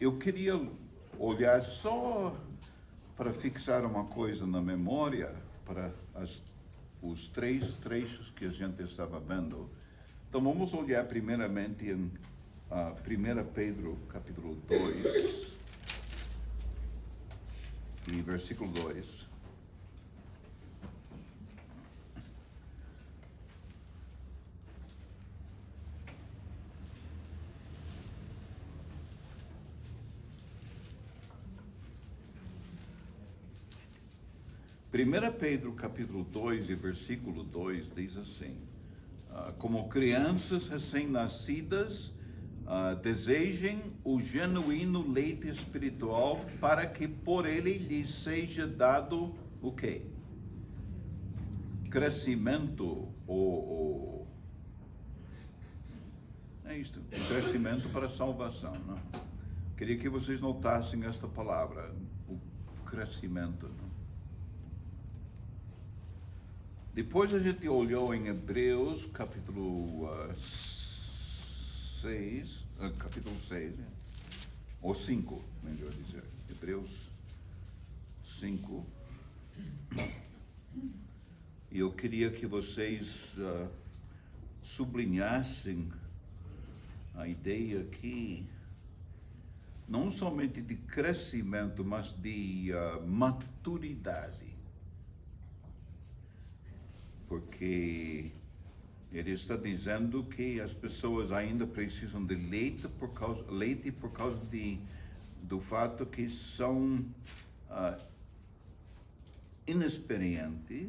eu queria olhar só para fixar uma coisa na memória, para os 3 trechos que a gente estava vendo. Então vamos olhar primeiramente em 1 Pedro capítulo 2 e versículo 2. Primeira Pedro capítulo 2 e versículo 2 diz assim: como crianças recém-nascidas, desejem o genuíno leite espiritual, para que por ele lhes seja dado o quê? Crescimento, é isto, crescimento para a salvação, não? Queria que vocês notassem esta palavra, o crescimento, não? Depois a gente olhou em Hebreus, capítulo 6, ou 5, melhor dizer, Hebreus 5. E eu queria que vocês sublinhassem a ideia aqui, não somente de crescimento, mas de maturidade. Porque ele está dizendo que as pessoas ainda precisam de leite por causa do fato que são inexperientes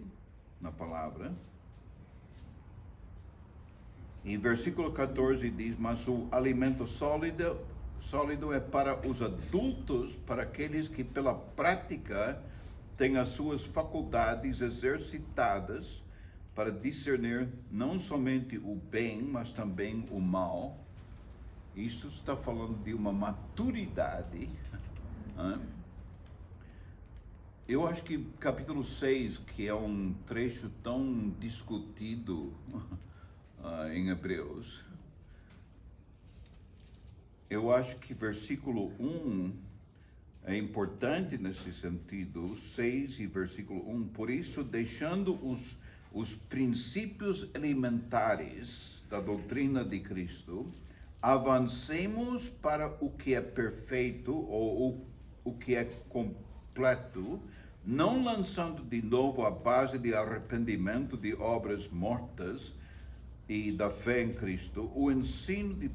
na palavra. E versículo 14 diz: mas o alimento sólido é para os adultos, para aqueles que pela prática têm as suas faculdades exercitadas para discernir não somente o bem, mas também o mal. Isto está falando de uma maturidade. Eu acho que capítulo 6, que é um trecho tão discutido em Hebreus, eu acho que versículo 1 é importante nesse sentido, 6 e versículo 1. Por isso, deixando os princípios elementares da doutrina de Cristo, avancemos para o que é perfeito, ou o que é completo, não lançando de novo a base de arrependimento de obras mortas e da fé em Cristo, o ensino de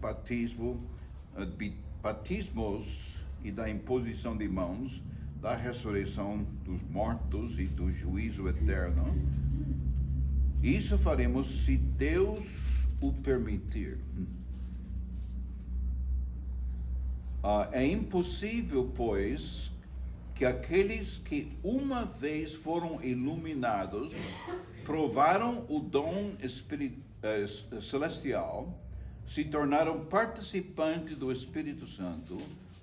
batismos e da imposição de mãos, da ressurreição dos mortos e do juízo eterno. Isso faremos se Deus o permitir. É impossível, pois, que aqueles que uma vez foram iluminados, provaram o dom celestial, se tornaram participantes do Espírito Santo,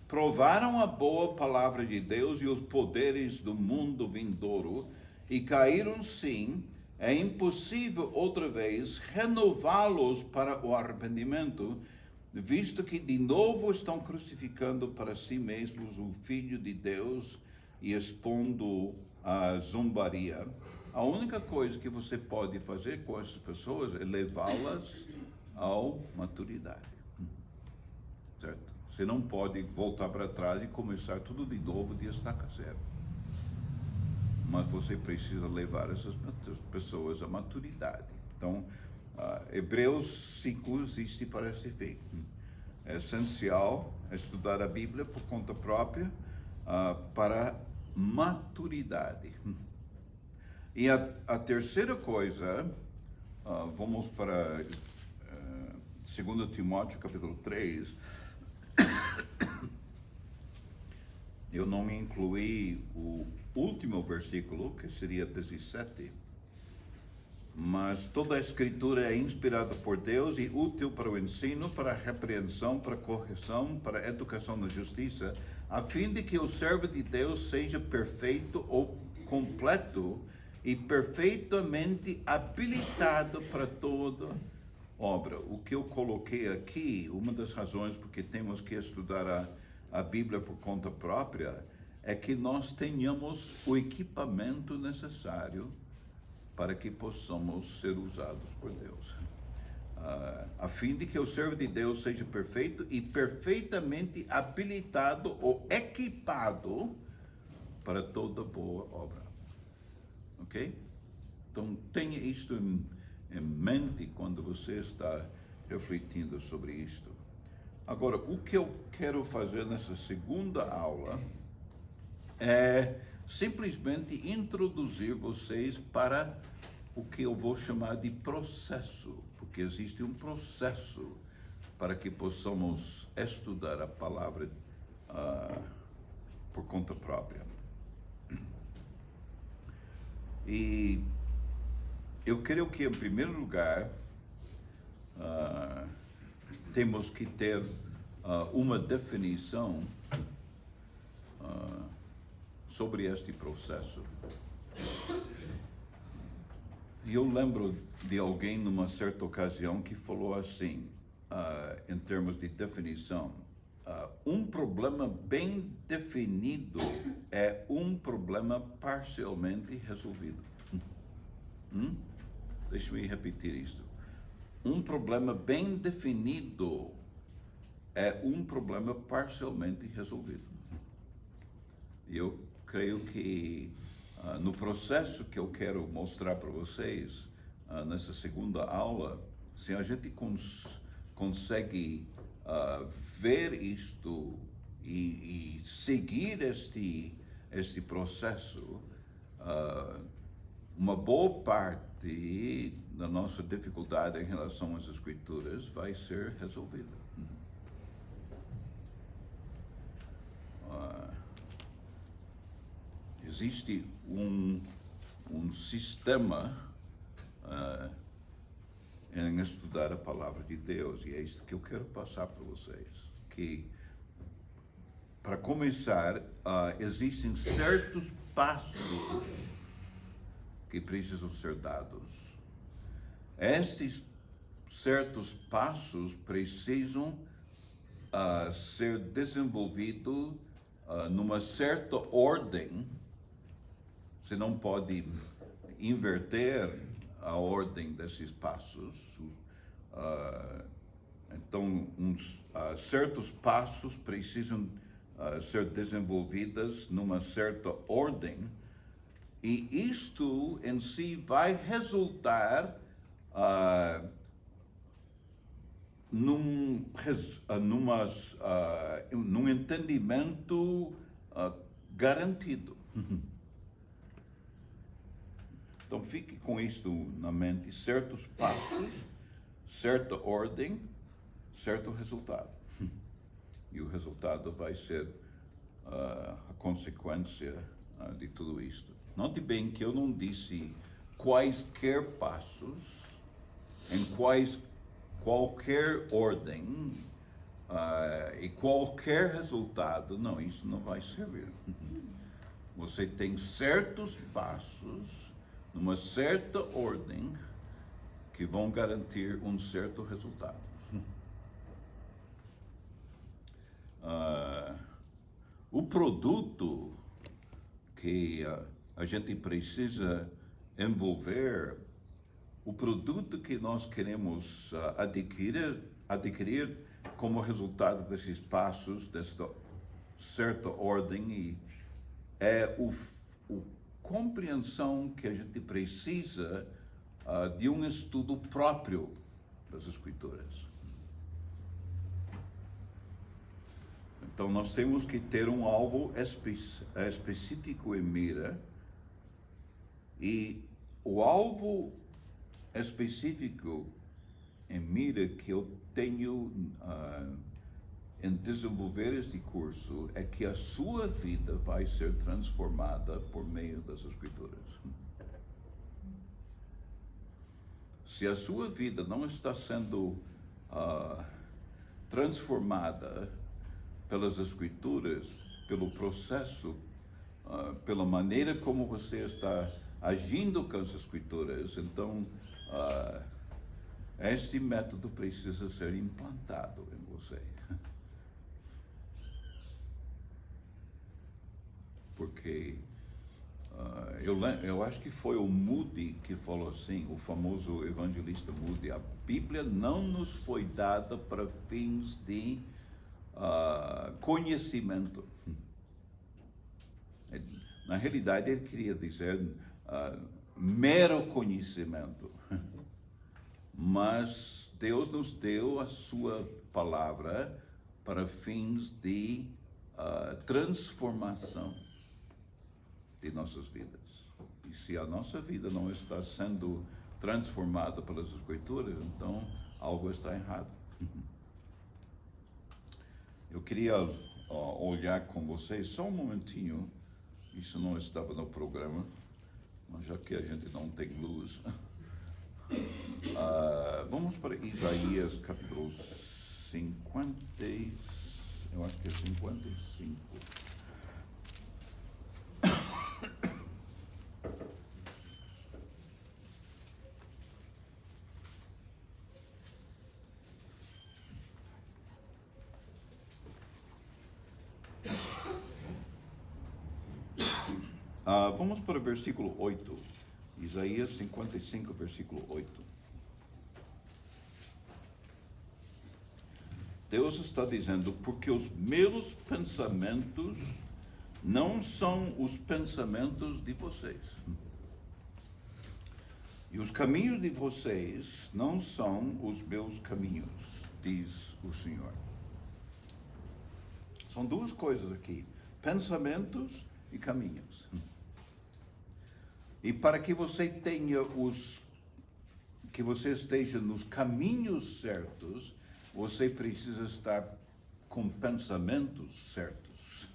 provaram a boa palavra de Deus e os poderes do mundo vindouro, e caíram sim, é impossível outra vez renová-los para o arrependimento, visto que de novo estão crucificando para si mesmos o Filho de Deus e expondo a zombaria. A única coisa que você pode fazer com essas pessoas é levá-las à maturidade, certo? Você não pode voltar para trás e começar tudo de novo de estaca zero. Mas você precisa levar essas pessoas à maturidade. Então, Hebreus 5 existe para esse fim. É essencial estudar a Bíblia por conta própria para maturidade. E a terceira coisa, vamos para 2 Timóteo capítulo 3. Eu não incluí o último versículo, que seria 17. Mas toda a escritura é inspirada por Deus e útil para o ensino, para a repreensão, para a correção, para a educação na justiça, a fim de que o servo de Deus seja perfeito ou completo e perfeitamente habilitado para toda obra. O que eu coloquei aqui, uma das razões porque temos que estudar a Bíblia por conta própria é que nós tenhamos o equipamento necessário para que possamos ser usados por Deus. A fim de que o servo de Deus seja perfeito e perfeitamente habilitado ou equipado para toda boa obra. Ok? Então tenha isto em mente quando você está refletindo sobre isto. Agora, o que eu quero fazer nessa segunda aula é simplesmente introduzir vocês para o que eu vou chamar de processo, porque existe um processo para que possamos estudar a palavra por conta própria. E eu creio que, em primeiro lugar, temos que ter uma definição sobre este processo. E eu lembro de alguém numa certa ocasião que falou assim, em termos de definição, um problema bem definido é um problema parcialmente resolvido. Deixa-me repetir isto. Um problema bem definido é um problema parcialmente resolvido. E eu creio que no processo que eu quero mostrar para vocês, nessa segunda aula, se a gente consegue ver isto e seguir este processo, uma boa parte da nossa dificuldade em relação às Escrituras vai ser resolvida. Existe um sistema em estudar a palavra de Deus, e é isso que eu quero passar para vocês. Que, para começar, existem certos passos que precisam ser dados. Estes certos passos precisam ser desenvolvidos numa certa ordem. Você não pode inverter a ordem desses passos. Então, certos passos precisam ser desenvolvidos numa certa ordem, e isto em si vai resultar num entendimento garantido. Então fique com isto na mente: certos passos, certa ordem, certo resultado. E o resultado vai ser a consequência de tudo isto. Note bem que eu não disse quaisquer passos, em qualquer ordem e qualquer resultado. Não, isso não vai servir. Você tem certos passos numa certa ordem que vão garantir um certo resultado. O produto que a gente precisa envolver, o produto que nós queremos adquirir como resultado desses passos, desta certa ordem, é a compreensão que a gente precisa de um estudo próprio das Escrituras. Então, nós temos que ter um alvo específico em mira, e o alvo específico em mira que eu tenho em desenvolver este curso é que a sua vida vai ser transformada por meio das Escrituras. Se a sua vida não está sendo transformada pelas Escrituras, pelo processo, pela maneira como você está agindo com as Escrituras, então este método precisa ser implantado em você. porque eu acho que foi o Moody que falou assim, o famoso evangelista Moody: a Bíblia não nos foi dada para fins de conhecimento. Na realidade, ele queria dizer mero conhecimento. Mas Deus nos deu a sua palavra para fins de transformação de nossas vidas. E se a nossa vida não está sendo transformada pelas Escrituras, então algo está errado. Eu queria olhar com vocês só um momentinho. Isso não estava no programa, mas já que a gente não tem luz, vamos para Isaías capítulo 50, eu acho que é 55. Vamos para o versículo 8. Isaías 55, versículo 8. Deus está dizendo: porque os meus pensamentos não são os pensamentos de vocês, e os caminhos de vocês não são os meus caminhos, diz o Senhor. São duas coisas aqui: pensamentos e caminhos. E para que você tenha que você esteja nos caminhos certos, você precisa estar com pensamentos certos.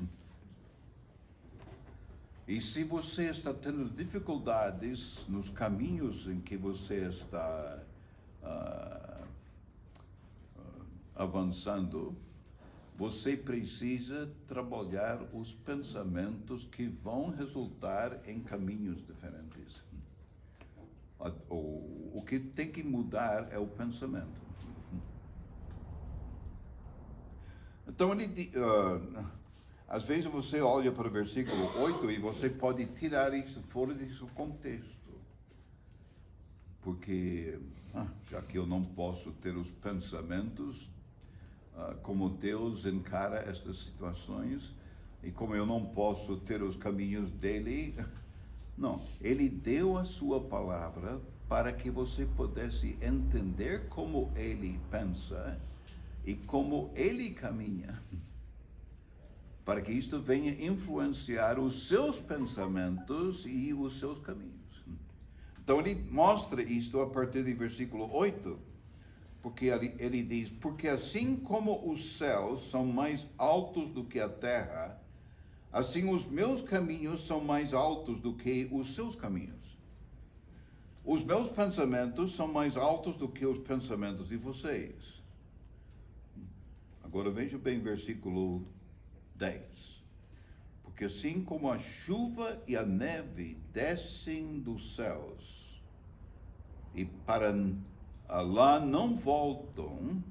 E se você está tendo dificuldades nos caminhos em que você está avançando, você precisa trabalhar os pensamentos que vão resultar em caminhos diferentes. O que tem que mudar é o pensamento. Então, às vezes você olha para o versículo 8 e você pode tirar isso fora de seu contexto. Porque, já que eu não posso ter os pensamentos como Deus encara estas situações, e como eu não posso ter os caminhos dele, não, ele deu a sua palavra para que você pudesse entender como ele pensa e como ele caminha, para que isto venha influenciar os seus pensamentos e os seus caminhos. Então ele mostra isto a partir do versículo 8, porque ele diz: porque assim como os céus são mais altos do que a terra, assim os meus caminhos são mais altos do que os seus caminhos. Os meus pensamentos são mais altos do que os pensamentos de vocês. Agora veja bem versículo 10. Porque assim como a chuva e a neve descem dos céus e para lá não voltam,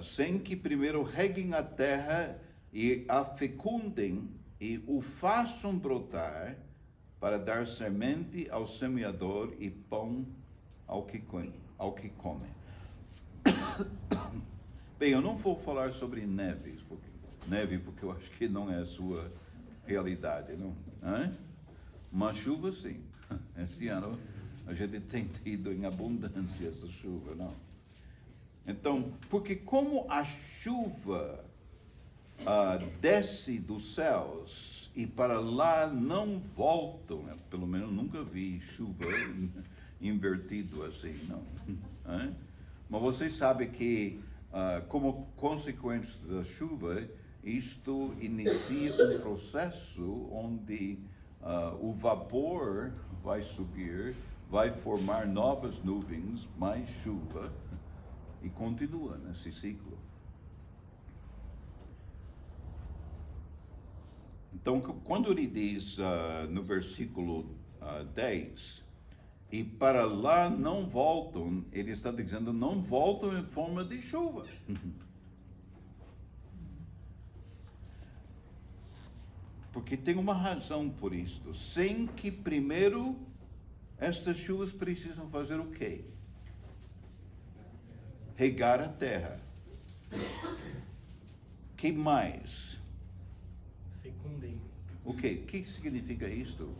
sem que primeiro reguem a terra e a fecundem e o façam brotar, para dar semente ao semeador e pão ao que come. Bem, eu não vou falar sobre neve, porque eu acho que não é a sua realidade, não? Mas chuva, sim. Esse ano a gente tem tido em abundância essa chuva, não? Então, porque como a chuva desce dos céus e para lá não voltam, pelo menos nunca vi chuva invertido assim, não? Mas vocês sabem que como consequência da chuva, isto inicia um processo onde o vapor vai subir, vai formar novas nuvens, mais chuva, e continua nesse ciclo. Então, quando ele diz no versículo 10, e para lá não voltam, ele está dizendo, não voltam em forma de chuva. porque tem uma razão por isto. Sem que primeiro estas chuvas precisam fazer o quê? Regar a terra. Que mais? Fecundem. O quê? O que significa isto?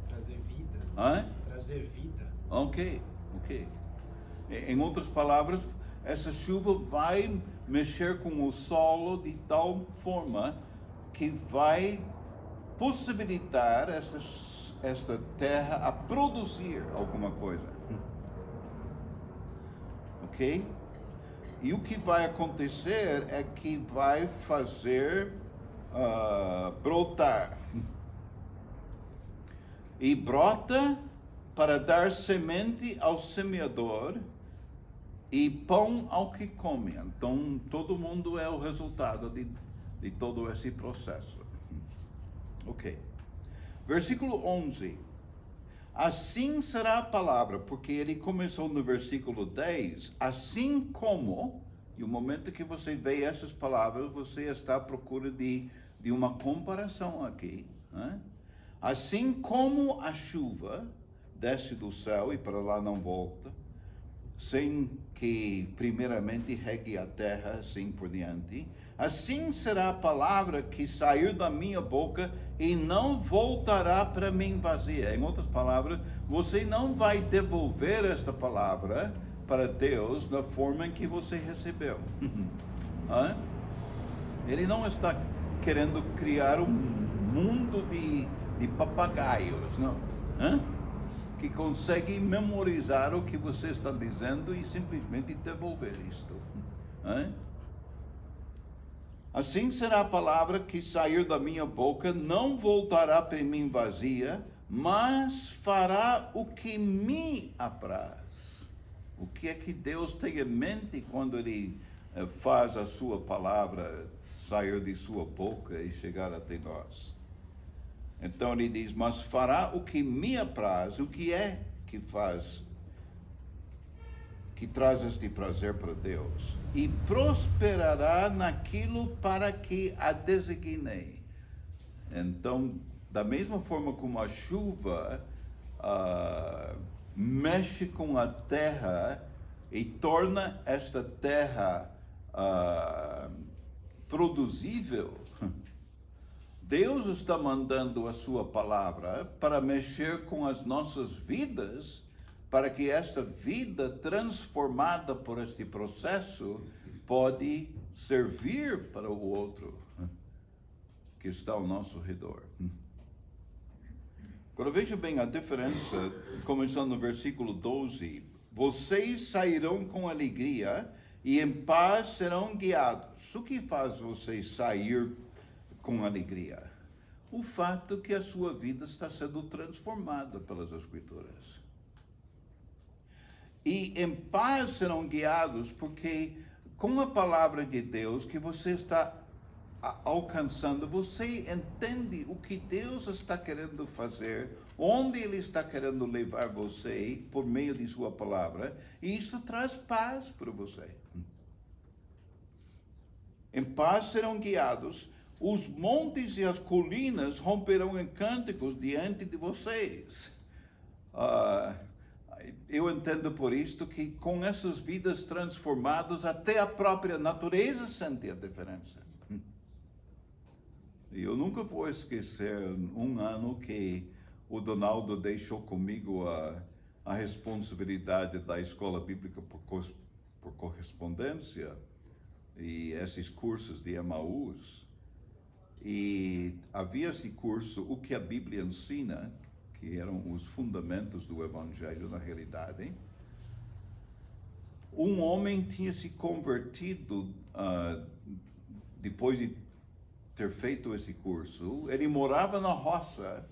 Trazer vida. Hã? Trazer vida. Ok. Em outras palavras, essa chuva vai mexer com o solo de tal forma que vai possibilitar esta terra a produzir alguma coisa. Ok? E o que vai acontecer é que vai fazer brotar. E brota para dar semente ao semeador e pão ao que come. Então, todo mundo é o resultado de todo esse processo. Ok. Versículo 11. Assim será a palavra, porque ele começou no versículo 10, assim como, e o momento que você vê essas palavras, você está à procura de uma comparação aqui. Né? Assim como a chuva desce do céu e para lá não volta, sem que primeiramente regue a terra, assim por diante, assim será a palavra que sair da minha boca e não voltará para mim vazia. Em outras palavras, você não vai devolver esta palavra para Deus da forma em que você recebeu. Ele não está querendo criar um mundo de papagaios, não. Que consegue memorizar o que você está dizendo e simplesmente devolver isto. Assim será a palavra que sair da minha boca, não voltará para mim vazia, mas fará o que me apraz. O que é que Deus tem em mente quando Ele faz a sua palavra sair de sua boca e chegar até nós? Então ele diz, mas fará o que me apraz. O que é que faz, que traz este prazer para Deus? E prosperará naquilo para que a designei. Então, da mesma forma como a chuva mexe com a terra e torna esta terra produzível, Deus está mandando a sua palavra para mexer com as nossas vidas, para que esta vida transformada por este processo pode servir para o outro que está ao nosso redor. Agora veja bem a diferença, começando no versículo 12. Vocês sairão com alegria e em paz serão guiados. O que faz vocês sair com alegria? O fato que a sua vida está sendo transformada pelas Escrituras. E em paz serão guiados, porque com a palavra de Deus que você está alcançando, você entende o que Deus está querendo fazer, onde Ele está querendo levar você por meio de sua palavra, e isso traz paz para você. Em paz serão guiados. Os montes e as colinas romperão em cânticos diante de vocês. Eu entendo por isto que com essas vidas transformadas, até a própria natureza sente a diferença. E eu nunca vou esquecer um ano que o Donaldo deixou comigo a responsabilidade da escola bíblica por correspondência e esses cursos de Emaús. E havia esse curso, o que a Bíblia ensina, que eram os fundamentos do Evangelho na realidade. Um homem tinha se convertido depois de ter feito esse curso. Ele morava na roça.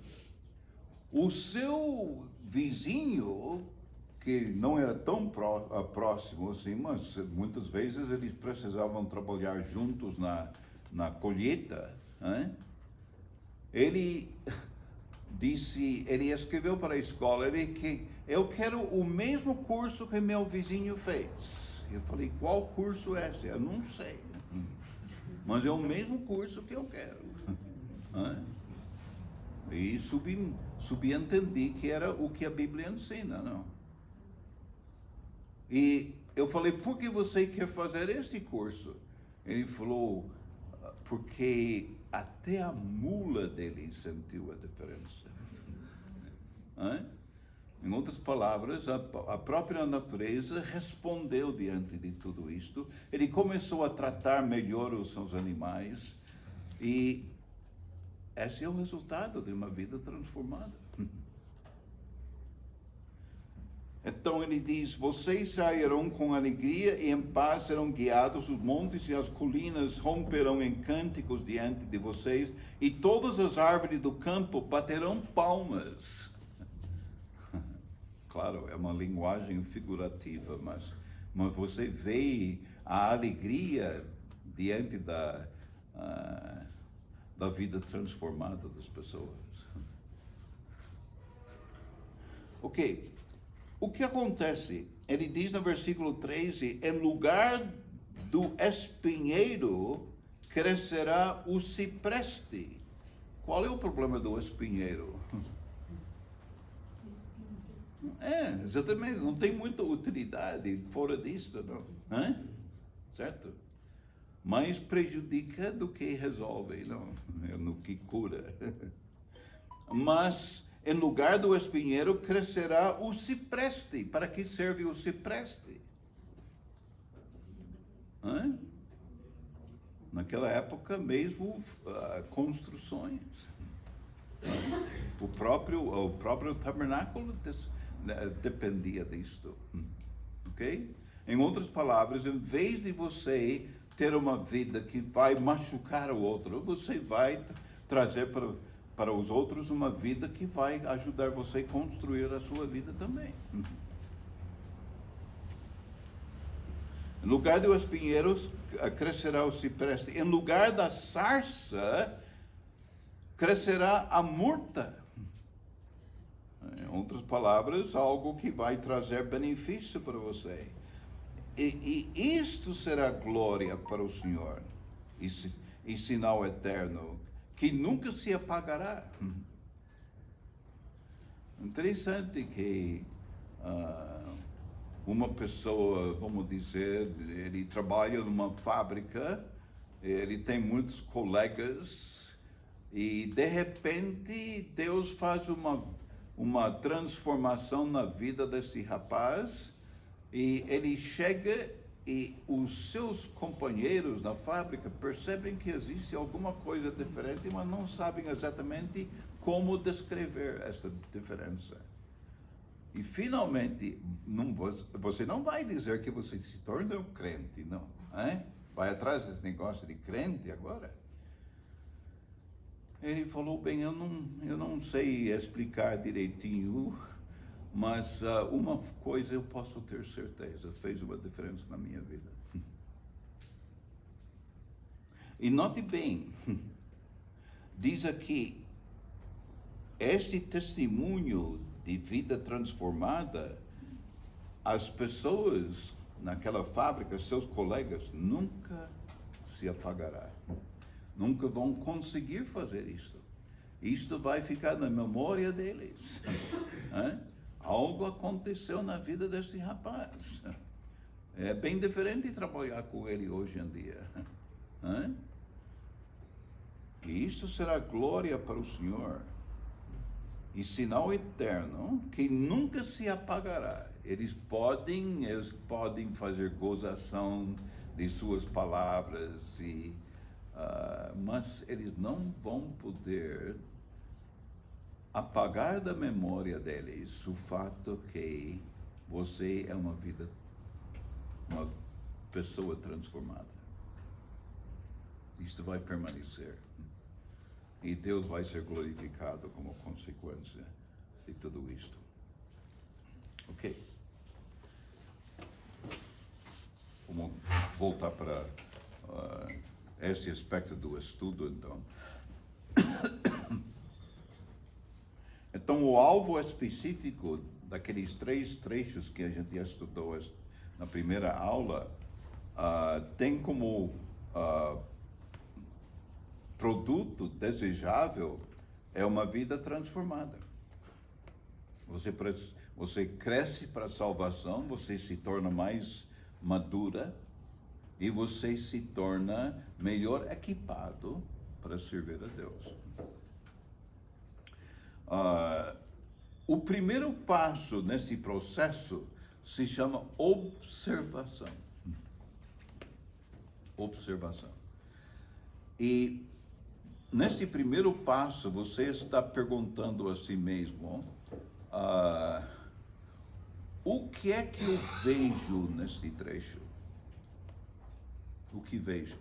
O seu vizinho, que não era tão próximo assim, mas muitas vezes eles precisavam trabalhar juntos na colheita, né? Ele escreveu para a escola, eu quero o mesmo curso que meu vizinho fez. Eu falei, qual curso é esse? Eu não sei. mas é o mesmo curso que eu quero. Hã? E subentendi que era o que a Bíblia ensina, não? E eu falei, por que você quer fazer este curso? Ele falou, porque até a mula dele sentiu a diferença. Hã? Em outras palavras, a própria natureza respondeu diante de tudo isto. Ele começou a tratar melhor os seus animais e esse é o resultado de uma vida transformada. Então ele diz, vocês sairão com alegria e em paz serão guiados, os montes e as colinas romperão em cânticos diante de vocês e todas as árvores do campo baterão palmas. Claro, é uma linguagem figurativa, mas você vê a alegria diante da vida transformada das pessoas. Ok, o que acontece? Ele diz no versículo 13, em lugar do espinheiro crescerá o cipreste. Qual é o problema do espinheiro? Exatamente, não tem muita utilidade fora disso, não. Certo? Mais prejudica do que resolve, não? No que cura. Mas, em lugar do espinheiro, crescerá o cipreste. Para que serve o cipreste? Naquela época mesmo, construções. O próprio tabernáculo dependia disto. Ok? Em outras palavras, em vez de você ter uma vida que vai machucar o outro, você vai trazer para os outros uma vida que vai ajudar você a construir a sua vida também. Em lugar do espinheiro, crescerá o cipreste. Em lugar da sarça, crescerá a murta. Em outras palavras, algo que vai trazer benefício para você. E isto será glória para o Senhor, e sinal eterno, que nunca se apagará. Interessante que uma pessoa, vamos dizer, ele trabalha numa fábrica, ele tem muitos colegas, e de repente Deus faz uma transformação na vida desse rapaz, e ele chega e os seus companheiros na fábrica percebem que existe alguma coisa diferente, mas não sabem exatamente como descrever essa diferença. E finalmente, você não vai dizer que você se torna um crente, não. Vai atrás desse negócio de crente agora? Ele falou, bem, eu não sei explicar direitinho, mas uma coisa eu posso ter certeza, fez uma diferença na minha vida. E note bem, diz aqui, esse testemunho de vida transformada, as pessoas naquela fábrica, seus colegas, nunca se apagará. Nunca vão conseguir fazer isto. Isto vai ficar na memória deles. Algo aconteceu na vida desse rapaz. É bem diferente trabalhar com ele hoje em dia. E isso será glória para o Senhor. E sinal eterno que nunca se apagará. Eles podem fazer gozação de suas palavras, mas eles não vão poder apagar da memória deles o fato que você é uma pessoa transformada. Isto vai permanecer. E Deus vai ser glorificado como consequência de tudo isto. Ok. Vamos voltar para este aspecto do estudo, então. Então, o alvo específico daqueles 3 trechos que a gente já estudou na primeira aula tem como produto desejável é uma vida transformada. Você cresce para a salvação, você se torna mais madura e você se torna melhor equipado para servir a Deus. O primeiro passo nesse processo se chama observação. Observação. E nesse primeiro passo você está perguntando a si mesmo, o que é que eu vejo nesse trecho? O que vejo?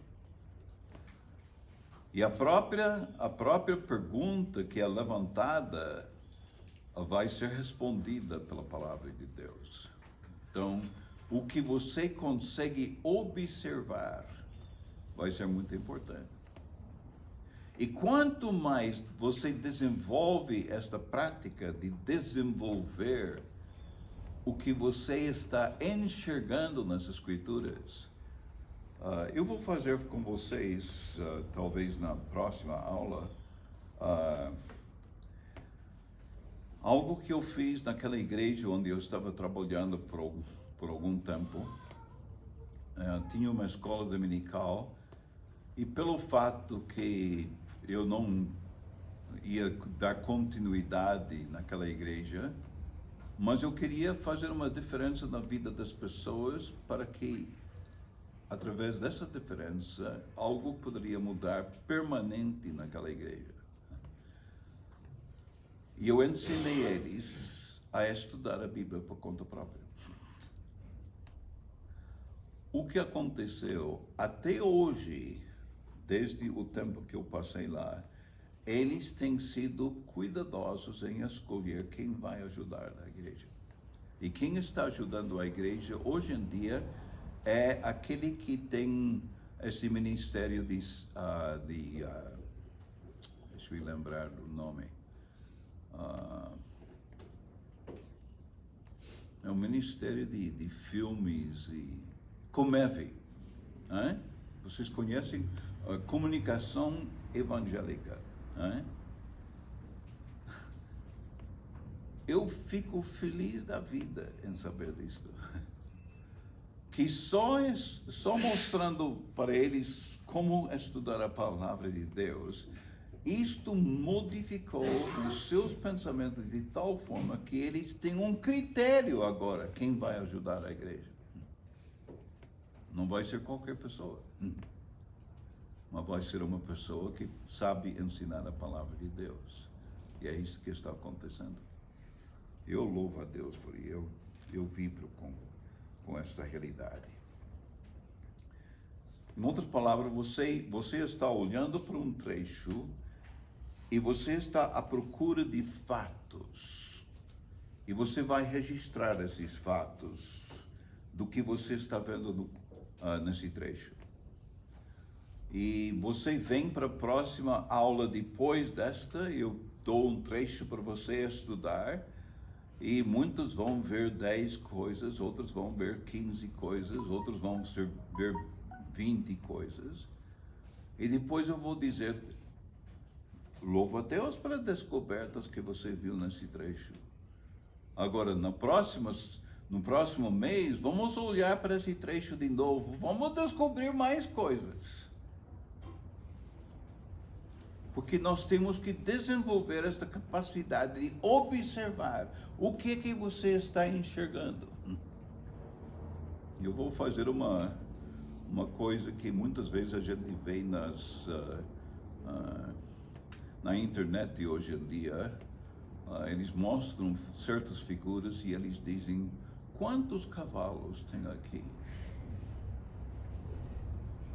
E a própria pergunta que é levantada vai ser respondida pela palavra de Deus. Então, o que você consegue observar vai ser muito importante. E quanto mais você desenvolve esta prática de desenvolver o que você está enxergando nas Escrituras, eu vou fazer com vocês, talvez na próxima aula, algo que eu fiz naquela igreja onde eu estava trabalhando por algum tempo. Tinha uma escola dominical e pelo fato que eu não ia dar continuidade naquela igreja, mas eu queria fazer uma diferença na vida das pessoas para que, através dessa diferença, algo poderia mudar permanente naquela igreja. E eu ensinei eles a estudar a Bíblia por conta própria. O que aconteceu até hoje, desde o tempo que eu passei lá, eles têm sido cuidadosos em escolher quem vai ajudar a igreja. E quem está ajudando a igreja hoje em dia é aquele que tem esse ministério deixa eu lembrar do nome. É um ministério de filmes e Comev. Vocês conhecem? Comunicação evangélica. Eu fico feliz da vida em saber disso. Que só mostrando para eles como estudar a palavra de Deus, isto modificou os seus pensamentos de tal forma que eles têm um critério agora, quem vai ajudar a igreja. Não vai ser qualquer pessoa, mas vai ser uma pessoa que sabe ensinar a palavra de Deus. E é isso que está acontecendo. Eu louvo a Deus por isso, eu vibro com essa realidade. Em outras palavras, você está olhando para um trecho e você está à procura de fatos. E você vai registrar esses fatos do que você está vendo nesse trecho. E você vem para a próxima aula depois desta, eu dou um trecho para você estudar, e muitos vão ver 10 coisas, outros vão ver 15 coisas, outros vão ver 20 coisas. E depois eu vou dizer, louvo a Deus pelas descobertas que você viu nesse trecho. Agora, no próximo mês, vamos olhar para esse trecho de novo, vamos descobrir mais coisas. Porque nós temos que desenvolver essa capacidade de observar o que você está enxergando. Eu vou fazer uma coisa que muitas vezes a gente vê na internet hoje em dia. Eles mostram certas figuras e eles dizem, quantos cavalos tem aqui?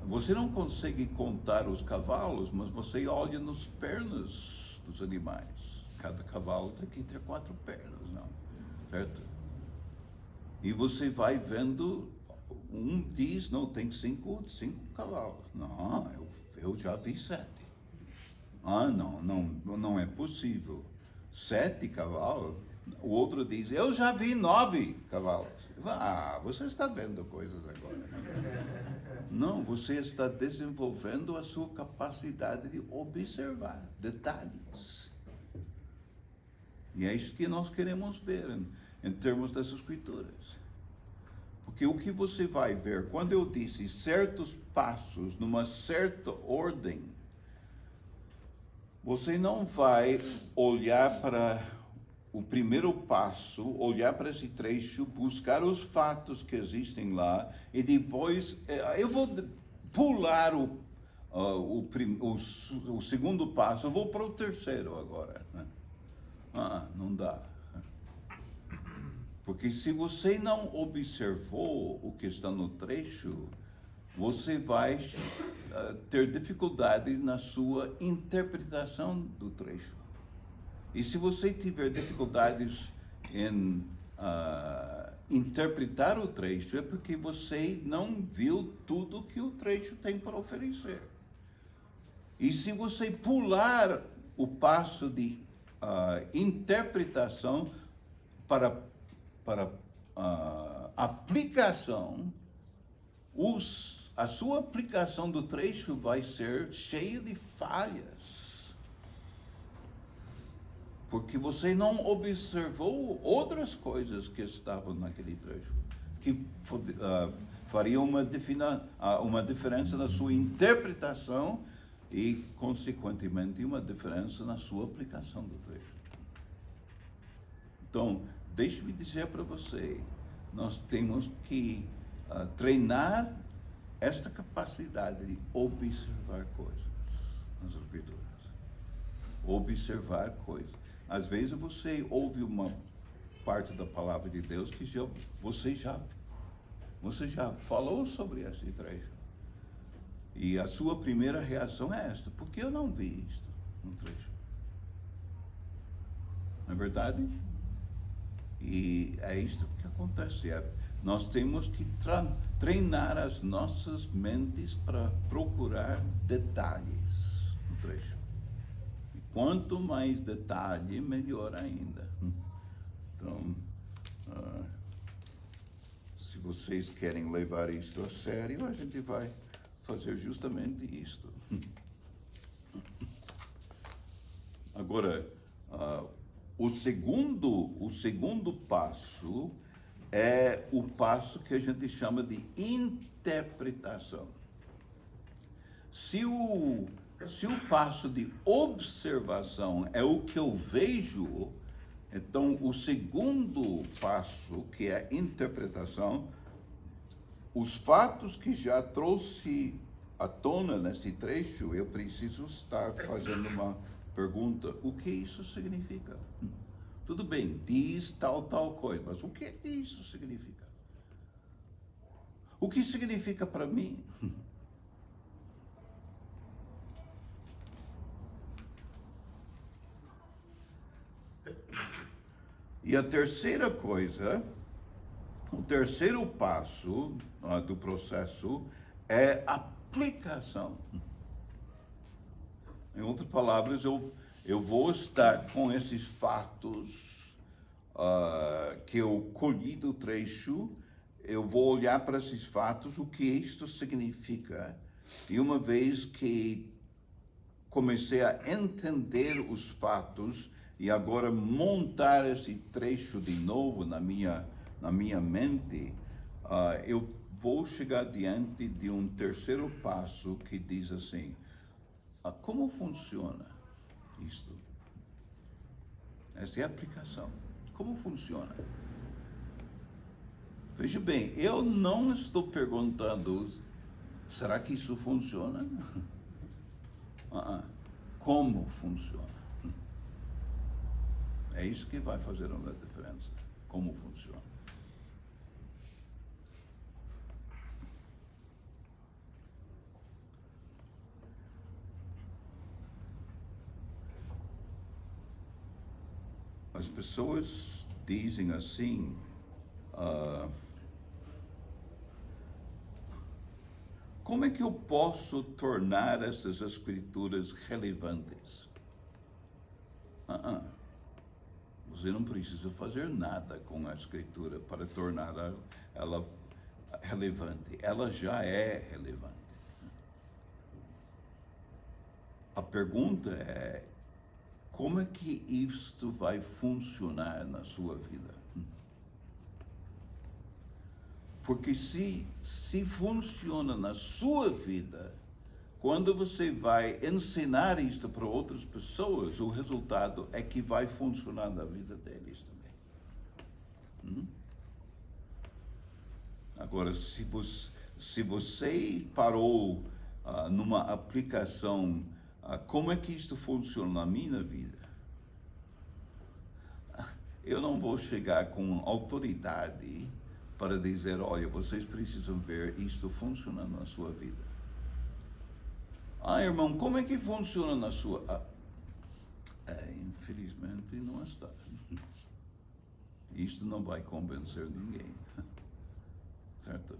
Você não consegue contar os cavalos, mas você olha nas pernas dos animais. Cada cavalo tem que ter 4 pernas, não? Certo? E você vai vendo, um diz, não, tem 5 cavalos. Não, eu já vi 7. Não é possível. 7 cavalos? O outro diz, eu já vi 9 cavalos. Você está vendo coisas agora. Não, você está desenvolvendo a sua capacidade de observar detalhes. E é isso que nós queremos ver em termos das Escrituras. Porque o que você vai ver, quando eu disse certos passos, numa certa ordem, você não vai olhar para o primeiro passo, olhar para esse trecho, buscar os fatos que existem lá, e depois, eu vou pular o segundo passo, eu vou para o terceiro agora. Né? Não dá. Porque se você não observou o que está no trecho, você vai ter dificuldades na sua interpretação do trecho. E se você tiver dificuldades em interpretar o trecho, é porque você não viu tudo que o trecho tem para oferecer. E se você pular o passo de interpretação para aplicação, a sua aplicação do trecho vai ser cheia de falhas. Porque você não observou outras coisas que estavam naquele trecho, que fariam uma diferença na sua interpretação e, consequentemente, uma diferença na sua aplicação do trecho. Então, deixe-me dizer para você, nós temos que treinar esta capacidade de observar coisas nas Escrituras. Observar coisas. Às vezes você ouve uma parte da palavra de Deus que você já falou sobre esse trecho. E a sua primeira reação é esta: por que eu não vi isto no trecho? Não é verdade? E é isto que acontece. Nós temos que treinar as nossas mentes para procurar detalhes no trecho. E quanto mais detalhe, melhor ainda. Então, se vocês querem levar isso a sério, a gente vai fazer justamente isto. Agora, o segundo passo é o passo que a gente chama de interpretação. Se o passo de observação é o que eu vejo, então o segundo passo, que é a interpretação, os fatos que já trouxe à tona nesse trecho, eu preciso estar fazendo uma pergunta: o que isso significa? Tudo bem, diz tal coisa, mas o que isso significa? O que significa para mim? E a terceira coisa, o terceiro passo do processo é aplicação. Em outras palavras, eu vou estar com esses fatos que eu colhi do trecho, eu vou olhar para esses fatos, o que isto significa. E uma vez que comecei a entender os fatos e agora montar esse trecho de novo na minha mente, eu vou chegar diante de um terceiro passo que diz assim: como funciona isto? Essa é a aplicação. Como funciona? Veja bem, eu não estou perguntando, será que isso funciona? Como funciona? É isso que vai fazer uma diferença. Como funciona? As pessoas dizem assim, como é que eu posso tornar essas escrituras relevantes? Você não precisa fazer nada com a escritura para tornar ela relevante, ela já é relevante. A pergunta é, como é que isto vai funcionar na sua vida? Porque se funciona na sua vida, quando você vai ensinar isto para outras pessoas, o resultado é que vai funcionar na vida deles também. Agora, se você parou numa aplicação, como é que isto funciona na minha vida? Eu não vou chegar com autoridade para dizer, olha, vocês precisam ver isto funcionando na sua vida. Irmão, como é que funciona na sua... infelizmente não está. Isto não vai convencer ninguém. Certo?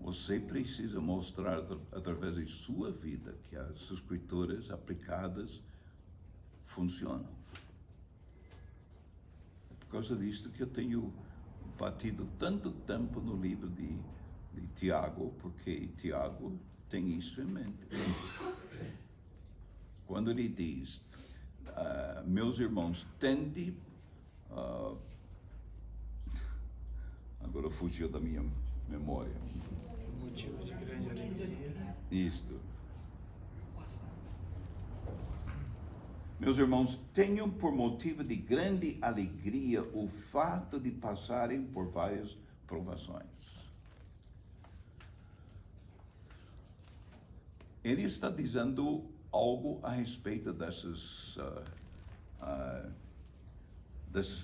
Você precisa mostrar através de sua vida que as escrituras aplicadas funcionam. É por causa disto que eu tenho batido tanto tempo no livro de Tiago, porque Tiago tem isso em mente. Quando ele diz, meus irmãos, tende... agora fugiu da minha memória. Motivo de grande alegria. Isto. Meus irmãos, tenham por motivo de grande alegria o fato de passarem por várias provações. Ele está dizendo algo a respeito dessas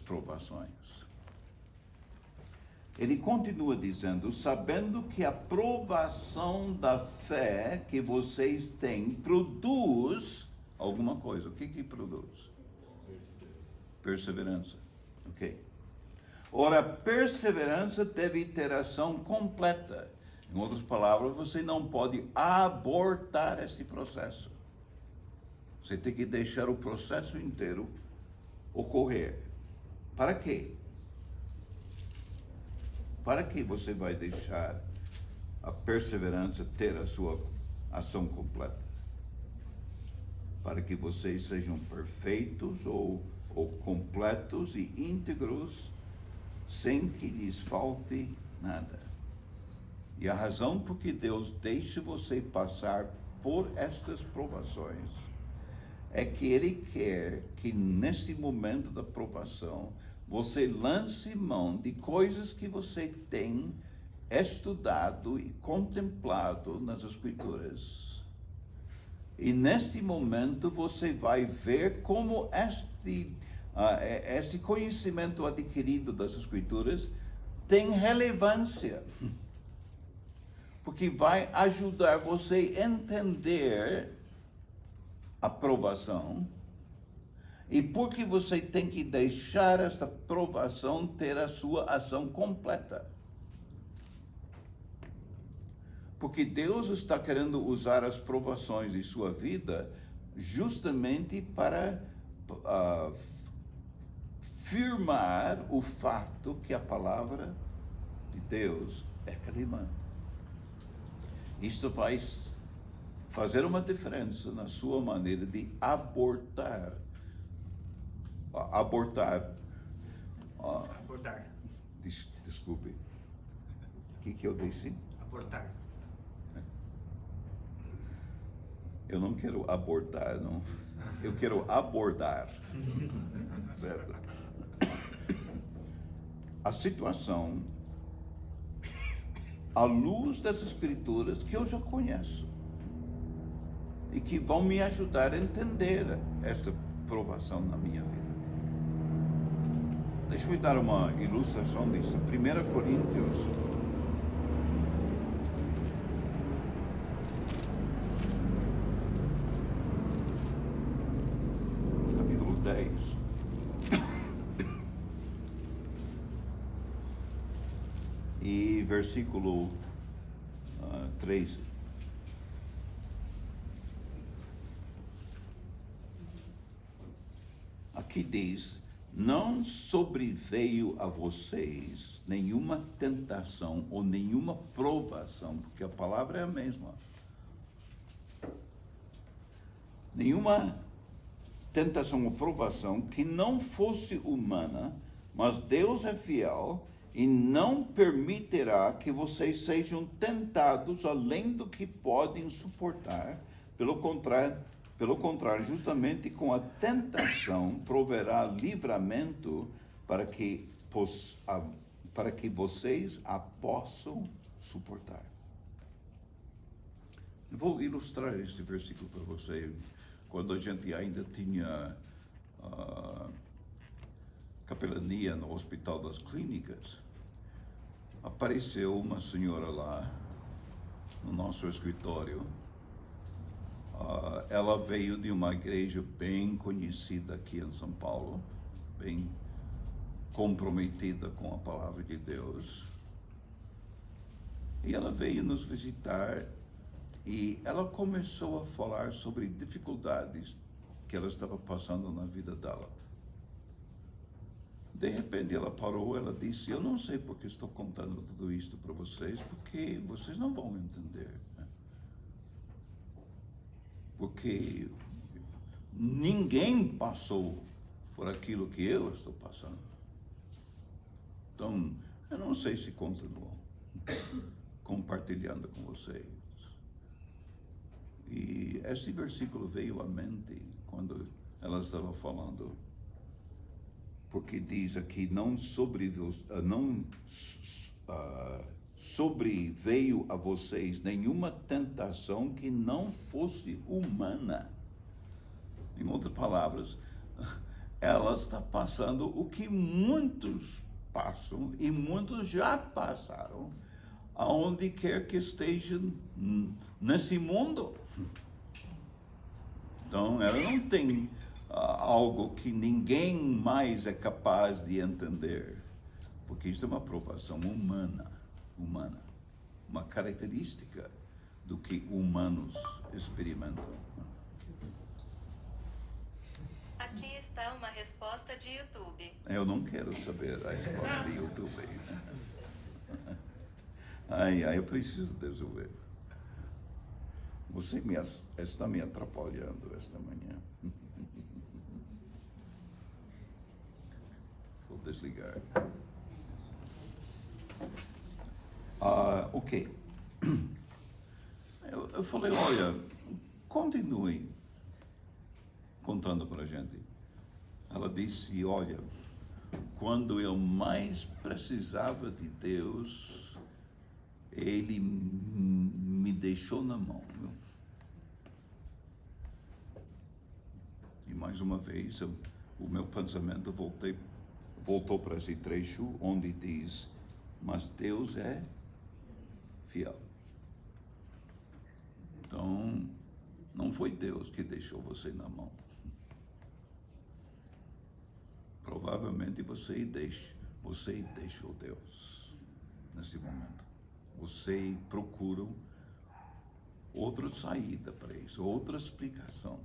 provações. Ele continua dizendo, sabendo que a provação da fé que vocês têm produz alguma coisa. O que produz? Perseverança. Ok. Ora, a perseverança deve ter ação completa. Em outras palavras, você não pode abortar esse processo. Você tem que deixar o processo inteiro ocorrer. Para quê? Para que você vai deixar a perseverança ter a sua ação completa? Para que vocês sejam perfeitos ou completos e íntegros, sem que lhes falte nada. E a razão por que Deus deixa você passar por estas provações é que Ele quer que nesse momento da provação você lance mão de coisas que você tem estudado e contemplado nas Escrituras. E nesse momento você vai ver como este conhecimento adquirido das Escrituras tem relevância. Porque vai ajudar você a entender a provação. E porque você tem que deixar esta provação ter a sua ação completa. Porque Deus está querendo usar as provações de sua vida justamente para firmar o fato que a palavra de Deus é relevante. Isto vai fazer uma diferença na sua maneira de abortar. Desculpe. O que eu disse? Abortar. Eu não quero abortar, não. Eu quero abordar. Certo? A situação, à luz das Escrituras que eu já conheço e que vão me ajudar a entender esta provação na minha vida. Deixa eu dar uma ilustração disso. 1 Coríntios, capítulo 10. E versículo 13. Aqui diz, não sobreveio a vocês nenhuma tentação ou nenhuma provação, porque a palavra é a mesma. Nenhuma tentação ou provação que não fosse humana, mas Deus é fiel e não permitirá que vocês sejam tentados além do que podem suportar. Pelo contrário, justamente com a tentação proverá livramento para que vocês a possam suportar. Eu vou ilustrar este versículo para você. Quando a gente ainda tinha capelania no Hospital das Clínicas, apareceu uma senhora lá no nosso escritório. Ela veio de uma igreja bem conhecida aqui em São Paulo, bem comprometida com a palavra de Deus. E ela veio nos visitar e ela começou a falar sobre dificuldades que ela estava passando na vida dela. De repente ela parou, ela disse: eu não sei porque estou contando tudo isto para vocês, porque vocês não vão entender. Porque ninguém passou por aquilo que eu estou passando. Então, eu não sei se continuo compartilhando com vocês. E esse versículo veio à mente quando ela estava falando, porque diz aqui, não sobreveio a vocês nenhuma tentação que não fosse humana. Em outras palavras, ela está passando o que muitos passam e muitos já passaram, aonde quer que estejam nesse mundo. Então, ela não tem algo que ninguém mais é capaz de entender, porque isso é uma provação humana, uma característica do que humanos experimentam. Aqui está uma resposta de YouTube. Eu não quero saber a resposta de YouTube. Eu preciso resolver. Você está me atrapalhando esta manhã. Vou desligar. Ok. Eu falei, olha, continue contando para a gente. Ela disse, olha, quando eu mais precisava de Deus, Ele me deixou na mão. Viu? E mais uma vez, o meu pensamento voltou para esse trecho onde diz, mas Deus é fiel. Então, não foi Deus que deixou você na mão. Provavelmente você deixou Deus nesse momento. Você procura outra saída para isso, outra explicação.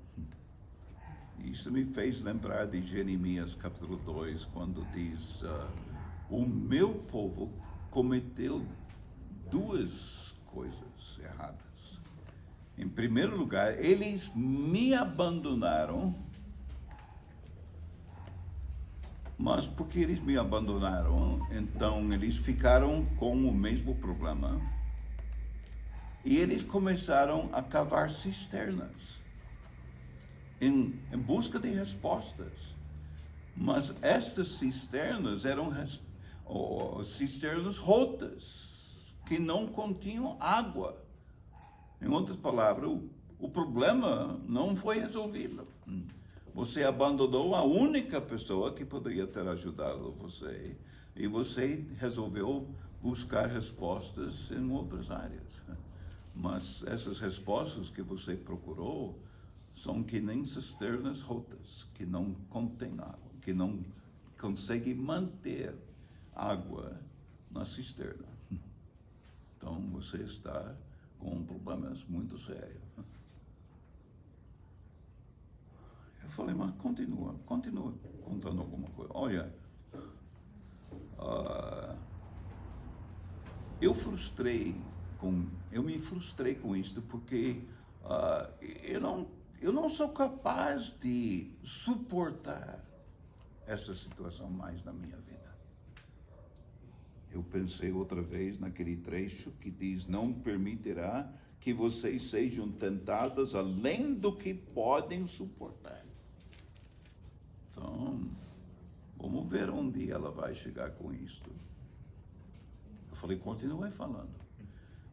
Isso me fez lembrar de Jeremias capítulo 2, quando diz, o meu povo cometeu duas coisas erradas. Em primeiro lugar, eles me abandonaram, mas porque eles me abandonaram, então eles ficaram com o mesmo problema. E eles começaram a cavar cisternas em busca de respostas. Mas estas cisternas eram cisternas rotas, que não continham água. Em outras palavras, o problema não foi resolvido. Você abandonou a única pessoa que poderia ter ajudado você, e você resolveu buscar respostas em outras áreas. Mas essas respostas que você procurou são que nem cisternas rotas, que não contêm água, que não conseguem manter água na cisterna. Então você está com problemas muito sérios. Eu falei, mas continua contando alguma coisa. Olha, eu me frustrei com isso porque eu não sou capaz de suportar essa situação mais na minha vida. Eu pensei outra vez naquele trecho que diz, não permitirá que vocês sejam tentados além do que podem suportar. Então, vamos ver onde ela vai chegar com isto. Eu falei, continue falando.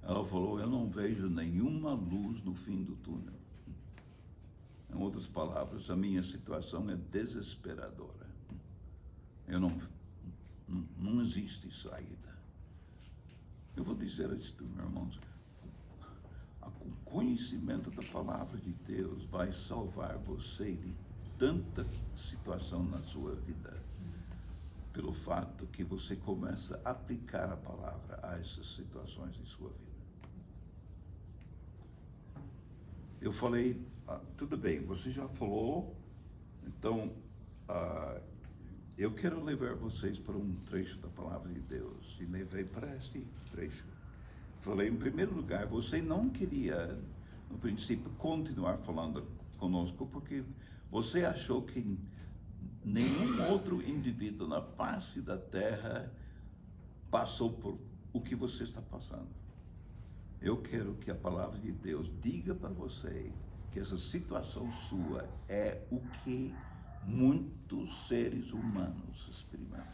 Ela falou, eu não vejo nenhuma luz no fim do túnel. Em outras palavras, a minha situação é desesperadora. Não existe saída. Eu vou dizer isto, meus irmãos. O conhecimento da palavra de Deus vai salvar você de tanta situação na sua vida, pelo fato que você começa a aplicar a palavra a essas situações em sua vida. Eu falei, tudo bem, você já falou, então eu quero levar vocês para um trecho da palavra de Deus, e levei para este trecho. Falei, em primeiro lugar, você não queria, no princípio, continuar falando conosco, porque você achou que nenhum outro indivíduo na face da terra passou por o que você está passando. Eu quero que a palavra de Deus diga para você que essa situação sua é o que muitos seres humanos experimentam.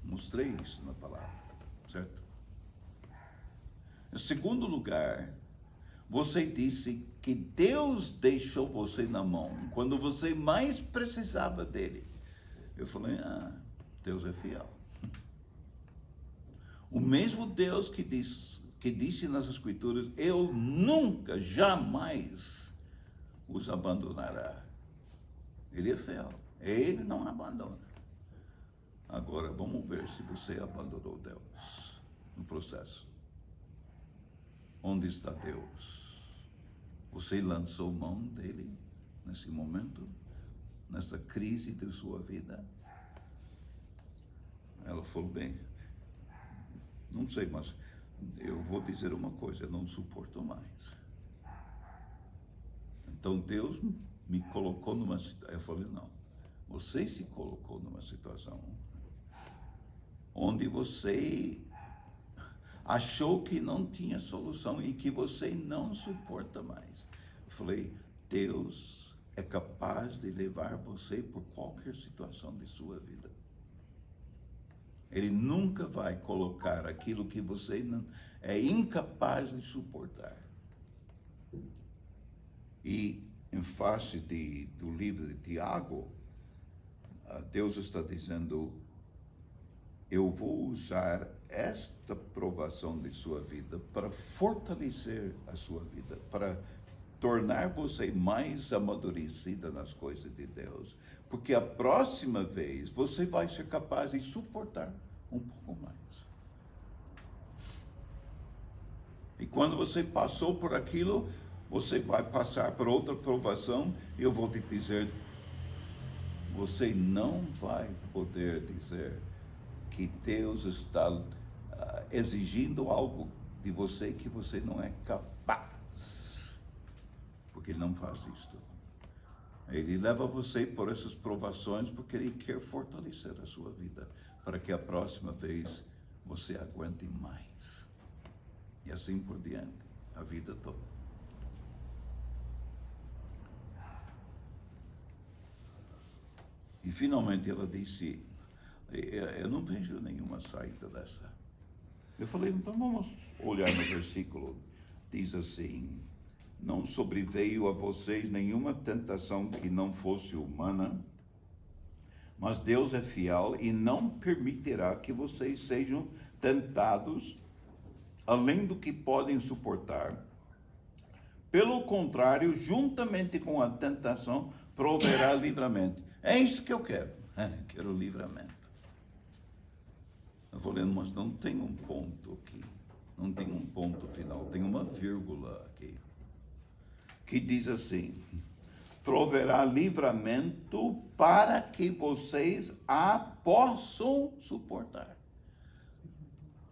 Mostrei isso na palavra, certo? Em segundo lugar, você disse que Deus deixou você na mão quando você mais precisava dele. Eu falei, Deus é fiel. O mesmo Deus que disse nas Escrituras, eu nunca, jamais os abandonará. Ele é fiel, ele não abandona. Agora, vamos ver se você abandonou Deus no processo. Onde está Deus? Você lançou mão dele nesse momento, nessa crise de sua vida? Ela falou, bem, não sei, mas eu vou dizer uma coisa, eu não suporto mais. Então Deus me colocou numa situação. Eu falei, não, você se colocou numa situação onde você achou que não tinha solução e que você não suporta mais. Eu falei, Deus é capaz de levar você por qualquer situação de sua vida. Ele nunca vai colocar aquilo que você não, é incapaz de suportar. E em face do livro de Tiago, Deus está dizendo, eu vou usar esta provação de sua vida para fortalecer a sua vida, para tornar você mais amadurecida nas coisas de Deus, porque a próxima vez você vai ser capaz de suportar um pouco mais. E quando você passou por aquilo, você vai passar por outra provação, e eu vou te dizer, você não vai poder dizer que Deus está exigindo algo de você que você não é capaz, porque Ele não faz isto. Ele leva você por essas provações porque Ele quer fortalecer a sua vida, para que a próxima vez você aguente mais. E assim por diante, a vida toda. E finalmente ela disse, eu não vejo nenhuma saída dessa. Eu falei, então vamos olhar no versículo. Diz assim, não sobreveio a vocês nenhuma tentação que não fosse humana, mas Deus é fiel e não permitirá que vocês sejam tentados além do que podem suportar. Pelo contrário, juntamente com a tentação, proverá livramento. É isso que eu quero. Quero livramento. Eu falei, mas não tem um ponto aqui. Não tem um ponto final. Tem uma vírgula aqui. Que diz assim, proverá livramento para que vocês a possam suportar.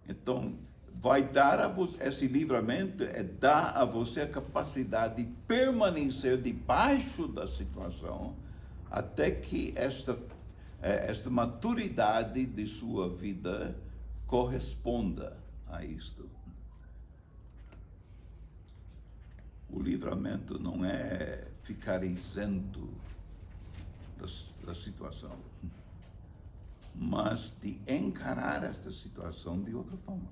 Então, vai dar a você, esse livramento dar a você a capacidade de permanecer debaixo da situação até que esta maturidade de sua vida corresponda a isto. O livramento não é ficar isento da situação, mas de encarar esta situação de outra forma.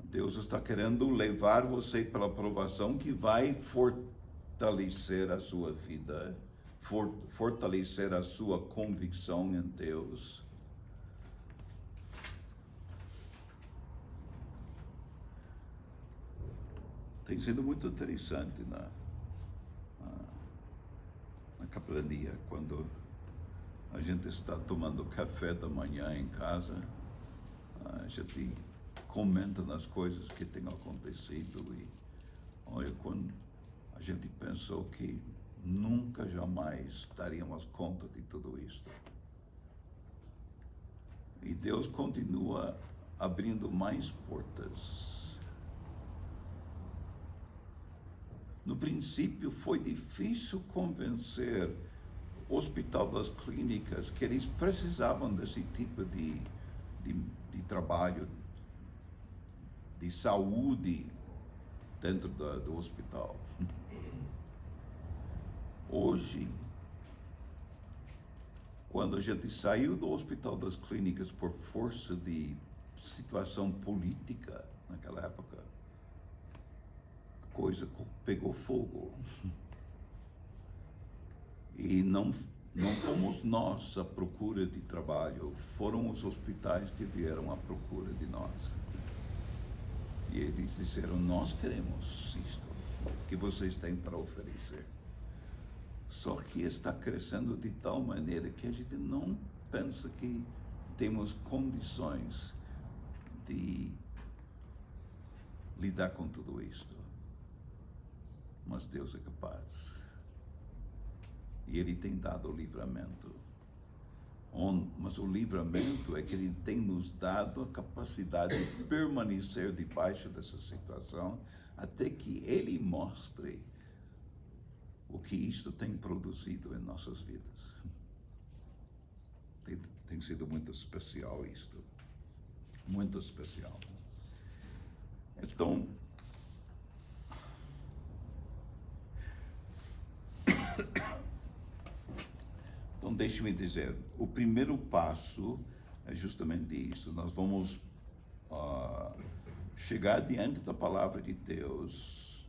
Deus está querendo levar você pela provação que vai fortalecer a sua vida, fortalecer a sua convicção em Deus. Tem sido muito interessante na capelania, quando a gente está tomando café da manhã em casa, a gente comenta nas coisas que têm acontecido e olha, quando a gente pensou que nunca jamais daríamos conta de tudo isto. E Deus continua abrindo mais portas. No princípio foi difícil convencer o Hospital das Clínicas que eles precisavam desse tipo de trabalho, de saúde dentro do hospital. Hoje, quando a gente saiu do Hospital das Clínicas por força de situação política naquela época, coisa pegou fogo. E não fomos nós à procura de trabalho, foram os hospitais que vieram à procura de nós. E eles disseram, nós queremos isto que vocês têm para oferecer. Só que está crescendo de tal maneira que a gente não pensa que temos condições de lidar com tudo isto. Mas Deus é capaz. E Ele tem dado o livramento. Mas o livramento é que Ele tem nos dado a capacidade de permanecer debaixo dessa situação até que Ele mostre o que isto tem produzido em nossas vidas. Tem sido muito especial isto. Muito especial. Então, deixe-me dizer, o primeiro passo é justamente isso. Nós vamos chegar diante da palavra de Deus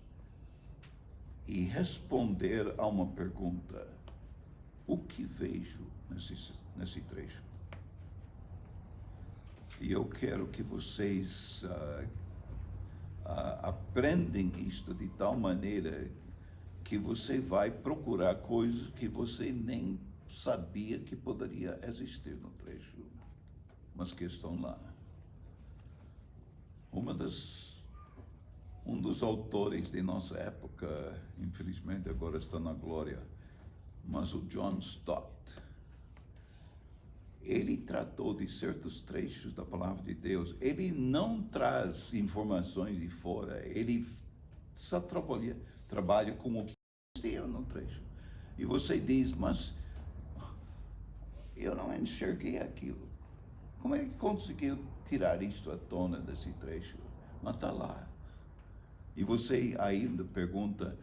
e responder a uma pergunta. O que vejo nesse trecho? E eu quero que vocês aprendem isto de tal maneira que você vai procurar coisas que você nem sabia que poderia existir no trecho, mas que estão lá. Um dos autores de nossa época, infelizmente agora está na glória, mas o John Stott, ele tratou de certos trechos da palavra de Deus. Ele não traz informações de fora, ele só trabalha como no trecho. E você diz, mas eu não enxerguei aquilo. Como é que conseguiu tirar isto à tona desse trecho? Mas está lá. E você ainda pergunta,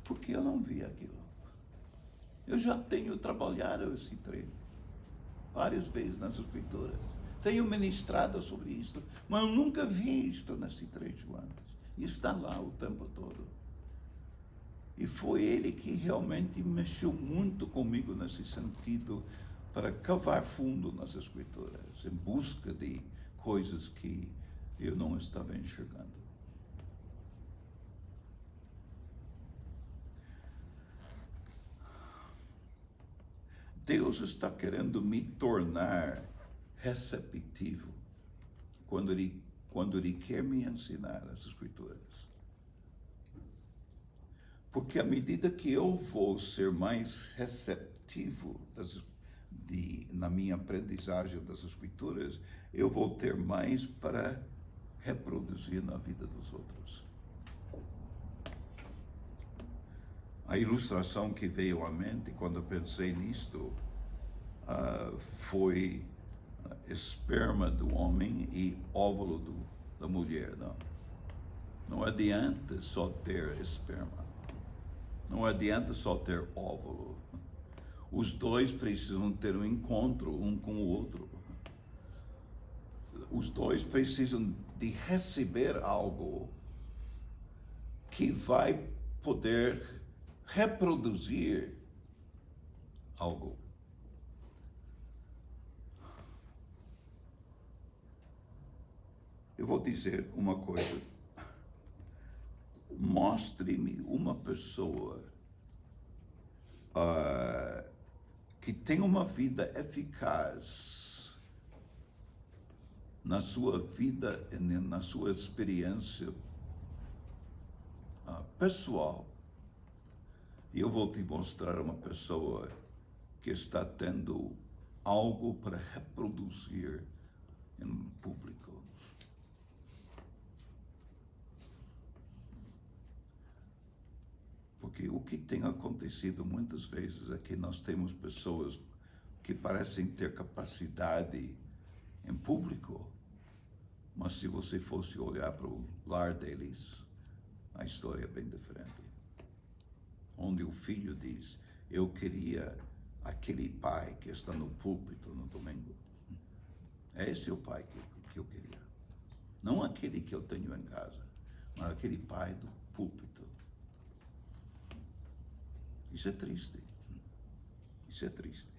por que eu não vi aquilo? Eu já tenho trabalhado esse trecho várias vezes nas escrituras. Tenho ministrado sobre isto, mas eu nunca vi isto nesse trecho antes. E está lá o tempo todo. E foi ele que realmente mexeu muito comigo nesse sentido, para cavar fundo nas escrituras, em busca de coisas que eu não estava enxergando. Deus está querendo me tornar receptivo quando Ele quer me ensinar as escrituras. Porque à medida que eu vou ser mais receptivo na minha aprendizagem das Escrituras, eu vou ter mais para reproduzir na vida dos outros. A ilustração que veio à mente quando eu pensei nisto foi esperma do homem e óvulo da mulher. Não adianta só ter esperma. Não adianta só ter óvulo. Os dois precisam ter um encontro um com o outro. Os dois precisam de receber algo que vai poder reproduzir algo. Eu vou dizer uma coisa. Mostre-me uma pessoa que tem uma vida eficaz na sua vida e na sua experiência pessoal. E eu vou te mostrar uma pessoa que está tendo algo para reproduzir em público. Porque o que tem acontecido muitas vezes é que nós temos pessoas que parecem ter capacidade em público, mas se você fosse olhar para o lar deles, a história é bem diferente. Onde o filho diz, eu queria aquele pai que está no púlpito no domingo. Esse é o pai que eu queria. Não aquele que eu tenho em casa, mas aquele pai do púlpito. Isso é triste. Isso é triste.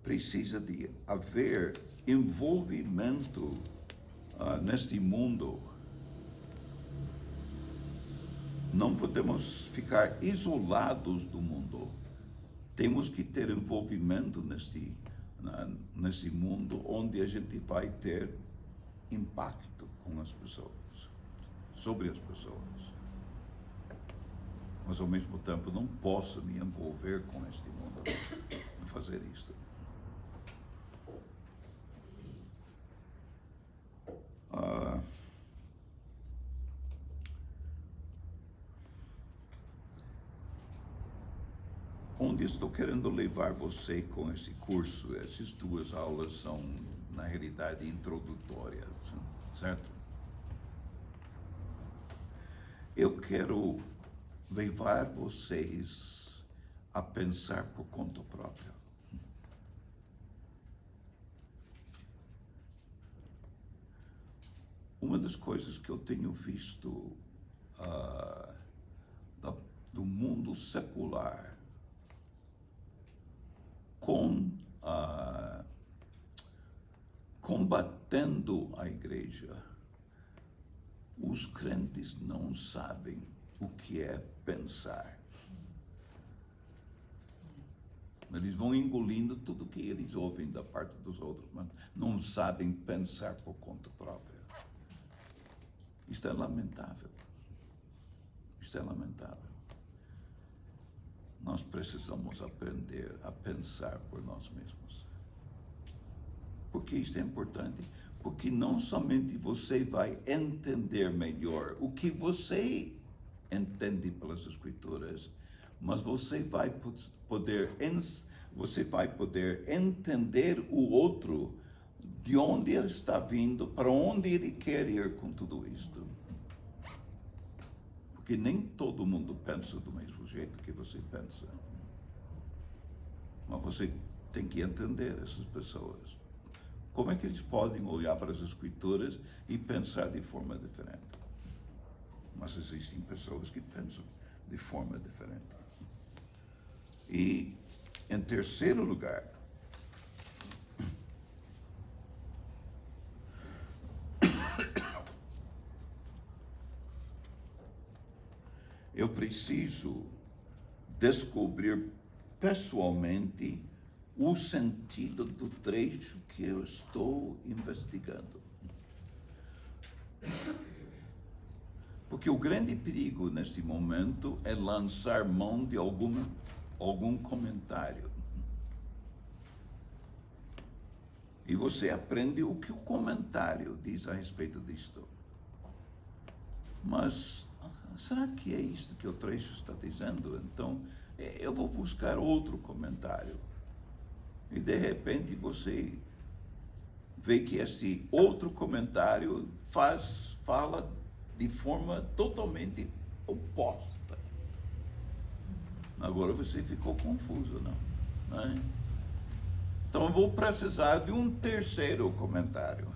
Precisa de haver envolvimento neste mundo. Não podemos ficar isolados do mundo. Temos que ter envolvimento nesse mundo onde a gente vai ter impacto com as pessoas, sobre as pessoas. Mas ao mesmo tempo não posso me envolver com este mundo e fazer isto. Onde estou querendo levar você com esse curso? Essas duas aulas são, na realidade, introdutórias, certo? Eu quero levar vocês a pensar por conta própria. Uma das coisas que eu tenho visto do mundo secular combatendo a igreja, os crentes não sabem o que é pensar. Eles vão engolindo tudo que eles ouvem da parte dos outros, mas não sabem pensar por conta própria. Isto é lamentável. Isto é lamentável. Nós precisamos aprender a pensar por nós mesmos. Por que isto é importante? Porque não somente você vai entender melhor o que você entende pelas Escrituras, mas você vai poder entender o outro, de onde ele está vindo, para onde ele quer ir com tudo isto. Porque nem todo mundo pensa do mesmo jeito que você pensa. Mas você tem que entender essas pessoas. Como é que eles podem olhar para as Escrituras e pensar de forma diferente? Mas existem pessoas que pensam de forma diferente. E, em terceiro lugar, eu preciso descobrir pessoalmente o sentido do trecho que eu estou investigando. Porque o grande perigo neste momento é lançar mão de algum comentário. E você aprende o que o comentário diz a respeito disto. Mas será que é isto que o trecho está dizendo? Então, eu vou buscar outro comentário. E de repente você vê que esse outro comentário fala de forma totalmente oposta. Agora você ficou confuso, não é? Então eu vou precisar de um terceiro comentário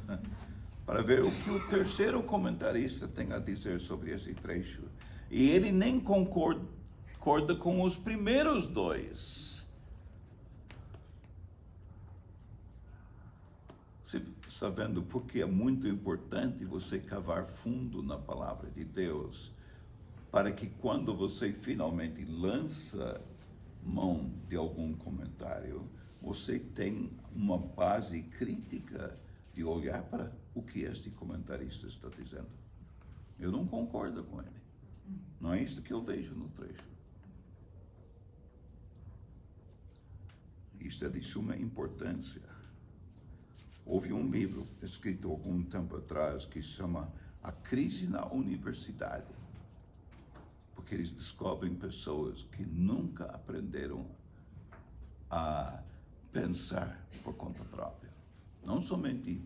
para ver o que o terceiro comentarista tem a dizer sobre esse trecho. E ele nem concorda com os primeiros dois. Você está vendo porque é muito importante você cavar fundo na palavra de Deus, para que quando você finalmente lança mão de algum comentário, você tem uma base crítica de olhar para o que este comentarista está dizendo. Eu não concordo com ele. Não é isso que eu vejo no trecho. Isto é de suma importância. Houve um livro escrito algum tempo atrás que se chama A Crise na Universidade, porque eles descobrem pessoas que nunca aprenderam a pensar por conta própria. Não somente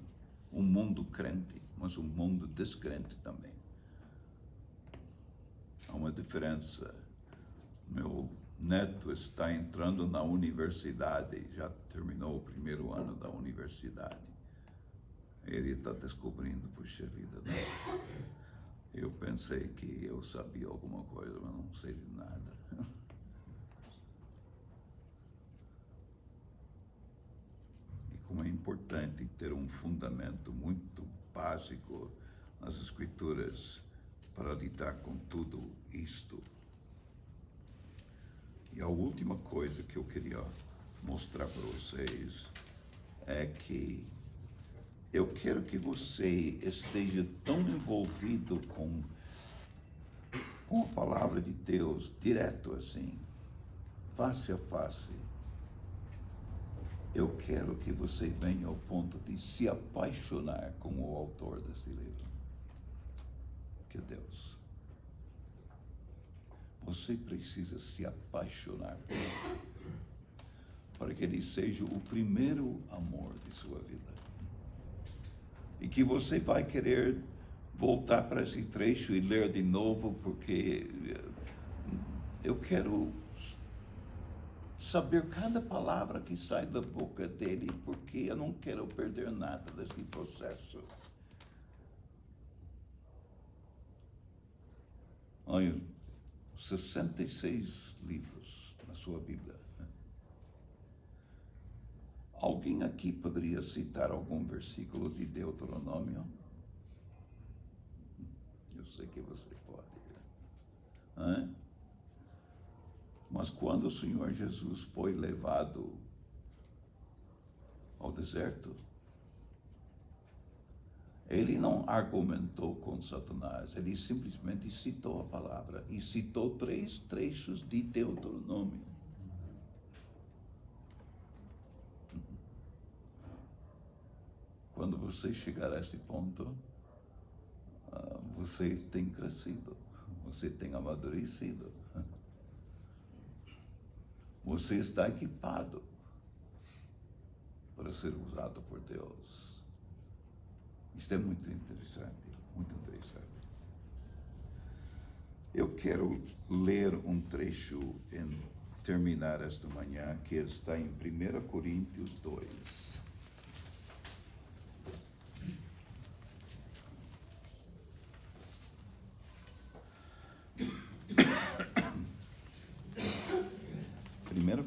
um mundo crente, mas um mundo descrente também. Há uma diferença. Meu neto está entrando na universidade, já terminou o primeiro ano da universidade. Ele está descobrindo, puxa vida, né? Eu pensei que eu sabia alguma coisa, mas não sei de nada. E como é importante ter um fundamento muito básico nas Escrituras para lidar com tudo isto. E a última coisa que eu queria mostrar para vocês é que eu quero que você esteja tão envolvido com a palavra de Deus, direto assim, face a face. Eu quero que você venha ao ponto de se apaixonar com o autor desse livro, que é Deus. Você precisa se apaixonar por ele, para que ele seja o primeiro amor de sua vida. E que você vai querer voltar para esse trecho e ler de novo, porque eu quero saber cada palavra que sai da boca dele, porque eu não quero perder nada desse processo. Olha, 66 livros na sua Bíblia. Alguém aqui poderia citar algum versículo de Deuteronômio? Eu sei que você pode. Mas quando o Senhor Jesus foi levado ao deserto, ele não argumentou com Satanás, ele simplesmente citou a palavra e citou 3 trechos de Deuteronômio. Quando você chegar a esse ponto, você tem crescido, você tem amadurecido, você está equipado para ser usado por Deus. Isso é muito interessante, muito interessante. Eu quero ler um trecho em terminar esta manhã, que está em 1 Coríntios 2.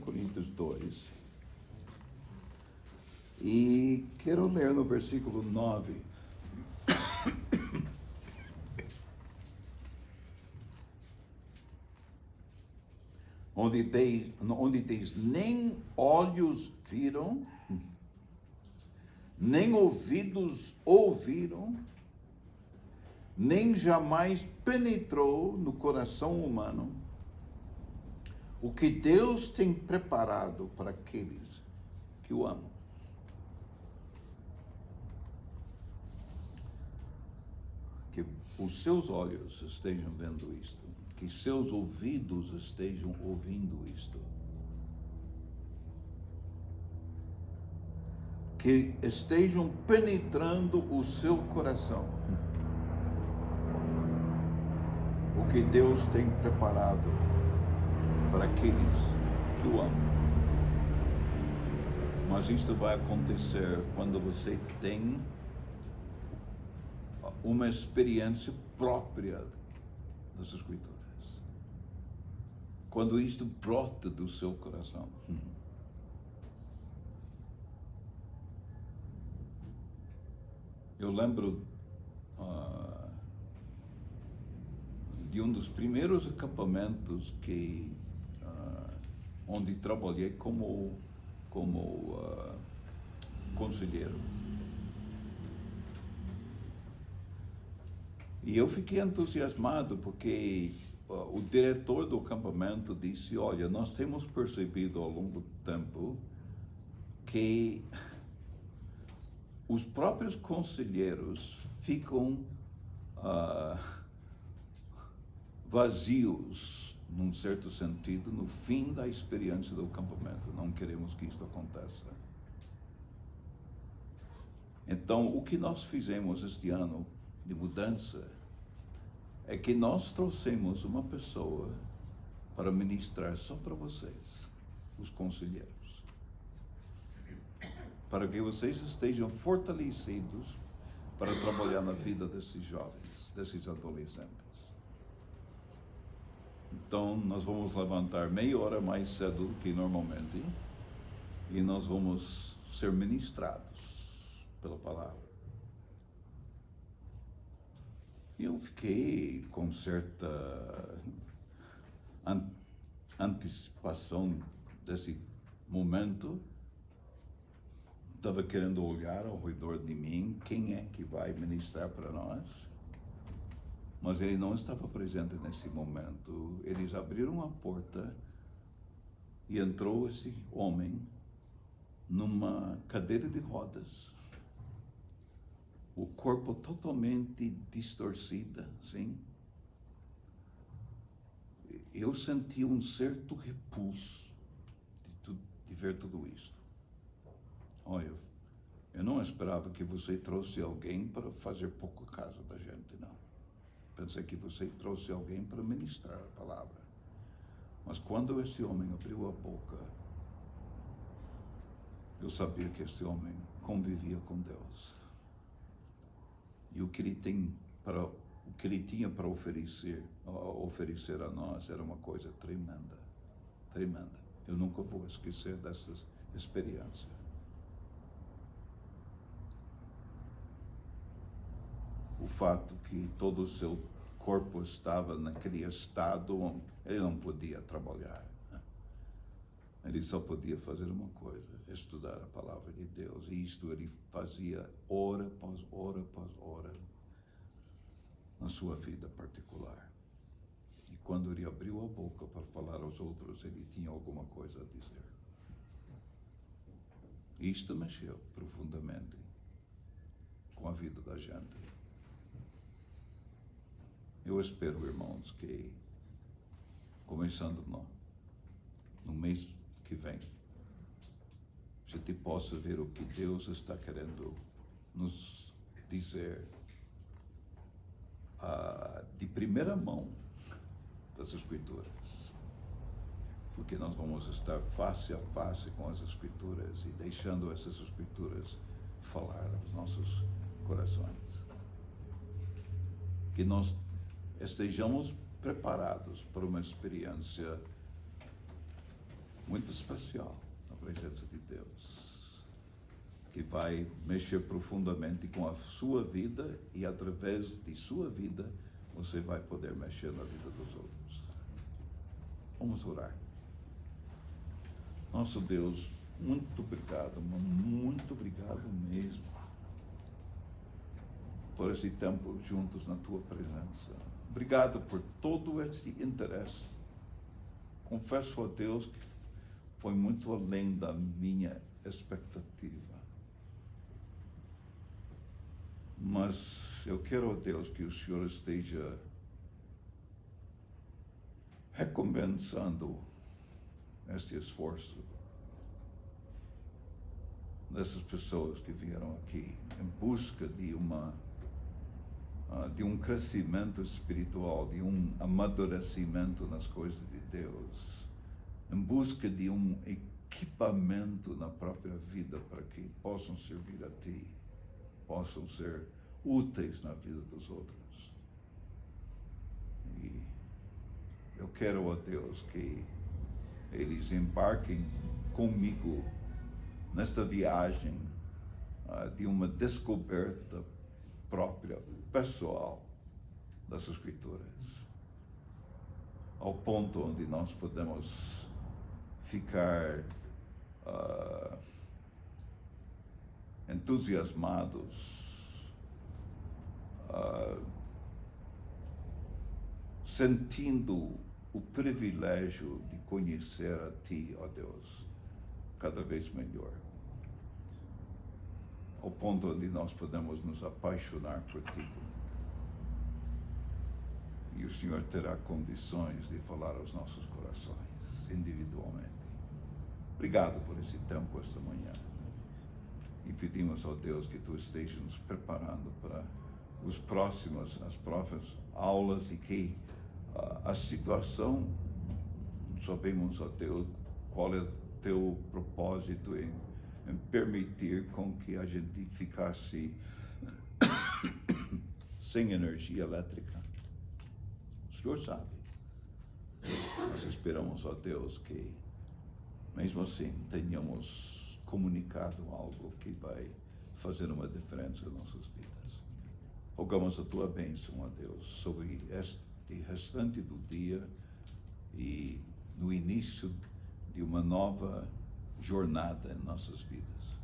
Coríntios 2, e quero ler no versículo 9. Onde diz, nem olhos viram, nem ouvidos ouviram, nem jamais penetrou no coração humano o que Deus tem preparado para aqueles que o amam. Que os seus olhos estejam vendo isto, que seus ouvidos estejam ouvindo isto, que estejam penetrando o seu coração, o que Deus tem preparado para aqueles que o amam. Mas isto vai acontecer quando você tem uma experiência própria das Escrituras. Quando isto brota do seu coração. Eu lembro de um dos primeiros acampamentos onde trabalhei como conselheiro. E eu fiquei entusiasmado porque o diretor do acampamento disse: olha, nós temos percebido ao longo do tempo que os próprios conselheiros ficam vazios, num certo sentido, no fim da experiência do acampamento. Não queremos que isto aconteça. Então, o que nós fizemos este ano de mudança é que nós trouxemos uma pessoa para ministrar só para vocês, os conselheiros, para que vocês estejam fortalecidos para trabalhar na vida desses jovens, desses adolescentes. Então, nós vamos levantar meia hora mais cedo do que normalmente e nós vamos ser ministrados pela palavra. Eu fiquei com certa antecipação desse momento. Estava querendo olhar ao redor de mim, quem é que vai ministrar para nós? Mas ele não estava presente nesse momento. Eles abriram a porta e entrou esse homem numa cadeira de rodas. O corpo totalmente distorcido, sim. Eu senti um certo repulso de ver tudo isso. Olha, eu não esperava que você trouxe alguém para fazer pouco caso da gente, não. Pensei que você trouxe alguém para ministrar a palavra. Mas quando esse homem abriu a boca, eu sabia que esse homem convivia com Deus. E o que ele tinha para oferecer a nós era uma coisa tremenda, tremenda. Eu nunca vou esquecer dessa experiência. O fato que todo o seu corpo estava naquele estado onde ele não podia trabalhar. Ele só podia fazer uma coisa, estudar a palavra de Deus. E isto ele fazia hora após hora após hora na sua vida particular. E quando ele abriu a boca para falar aos outros, ele tinha alguma coisa a dizer. Isto mexeu profundamente com a vida da gente. Eu espero, irmãos, que começando no mês que vem, a gente possa ver o que Deus está querendo nos dizer de primeira mão das Escrituras. Porque nós vamos estar face a face com as Escrituras e deixando essas Escrituras falar aos nossos corações. Que nós estejamos preparados para uma experiência muito especial na presença de Deus, que vai mexer profundamente com a sua vida e através de sua vida você vai poder mexer na vida dos outros. Vamos orar. Nosso Deus, muito obrigado mesmo por esse tempo juntos na tua presença. Obrigado por todo esse interesse. Confesso a Deus que foi muito além da minha expectativa. Mas eu quero, a Deus, que o Senhor esteja recompensando este esforço dessas pessoas que vieram aqui em busca de um crescimento espiritual, de um amadurecimento nas coisas de Deus, em busca de um equipamento na própria vida para que possam servir a Ti, possam ser úteis na vida dos outros. E eu quero, ó Deus, que eles embarquem comigo nesta viagem de uma descoberta própria, pessoal, das Escrituras, ao ponto onde nós podemos ficar entusiasmados, sentindo o privilégio de conhecer a Ti, ó Deus, cada vez melhor, ao ponto onde nós podemos nos apaixonar por Ti. E o Senhor terá condições de falar aos nossos corações, individualmente. Obrigado por esse tempo esta manhã. E pedimos ao Deus que Tu estejas nos preparando para as próximas aulas e que a situação, sabemos, ó Deus, qual é o Teu propósito em permitir com que a gente ficasse sem energia elétrica. O Senhor sabe. Nós esperamos, ó Deus, que mesmo assim tenhamos comunicado algo que vai fazer uma diferença em nossas vidas. Rogamos a Tua bênção, ó Deus, sobre este restante do dia e no início de uma nova jornada em nossas vidas.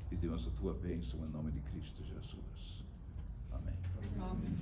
Pedimos a Tua bênção em nome de Cristo Jesus. Amém. Amém.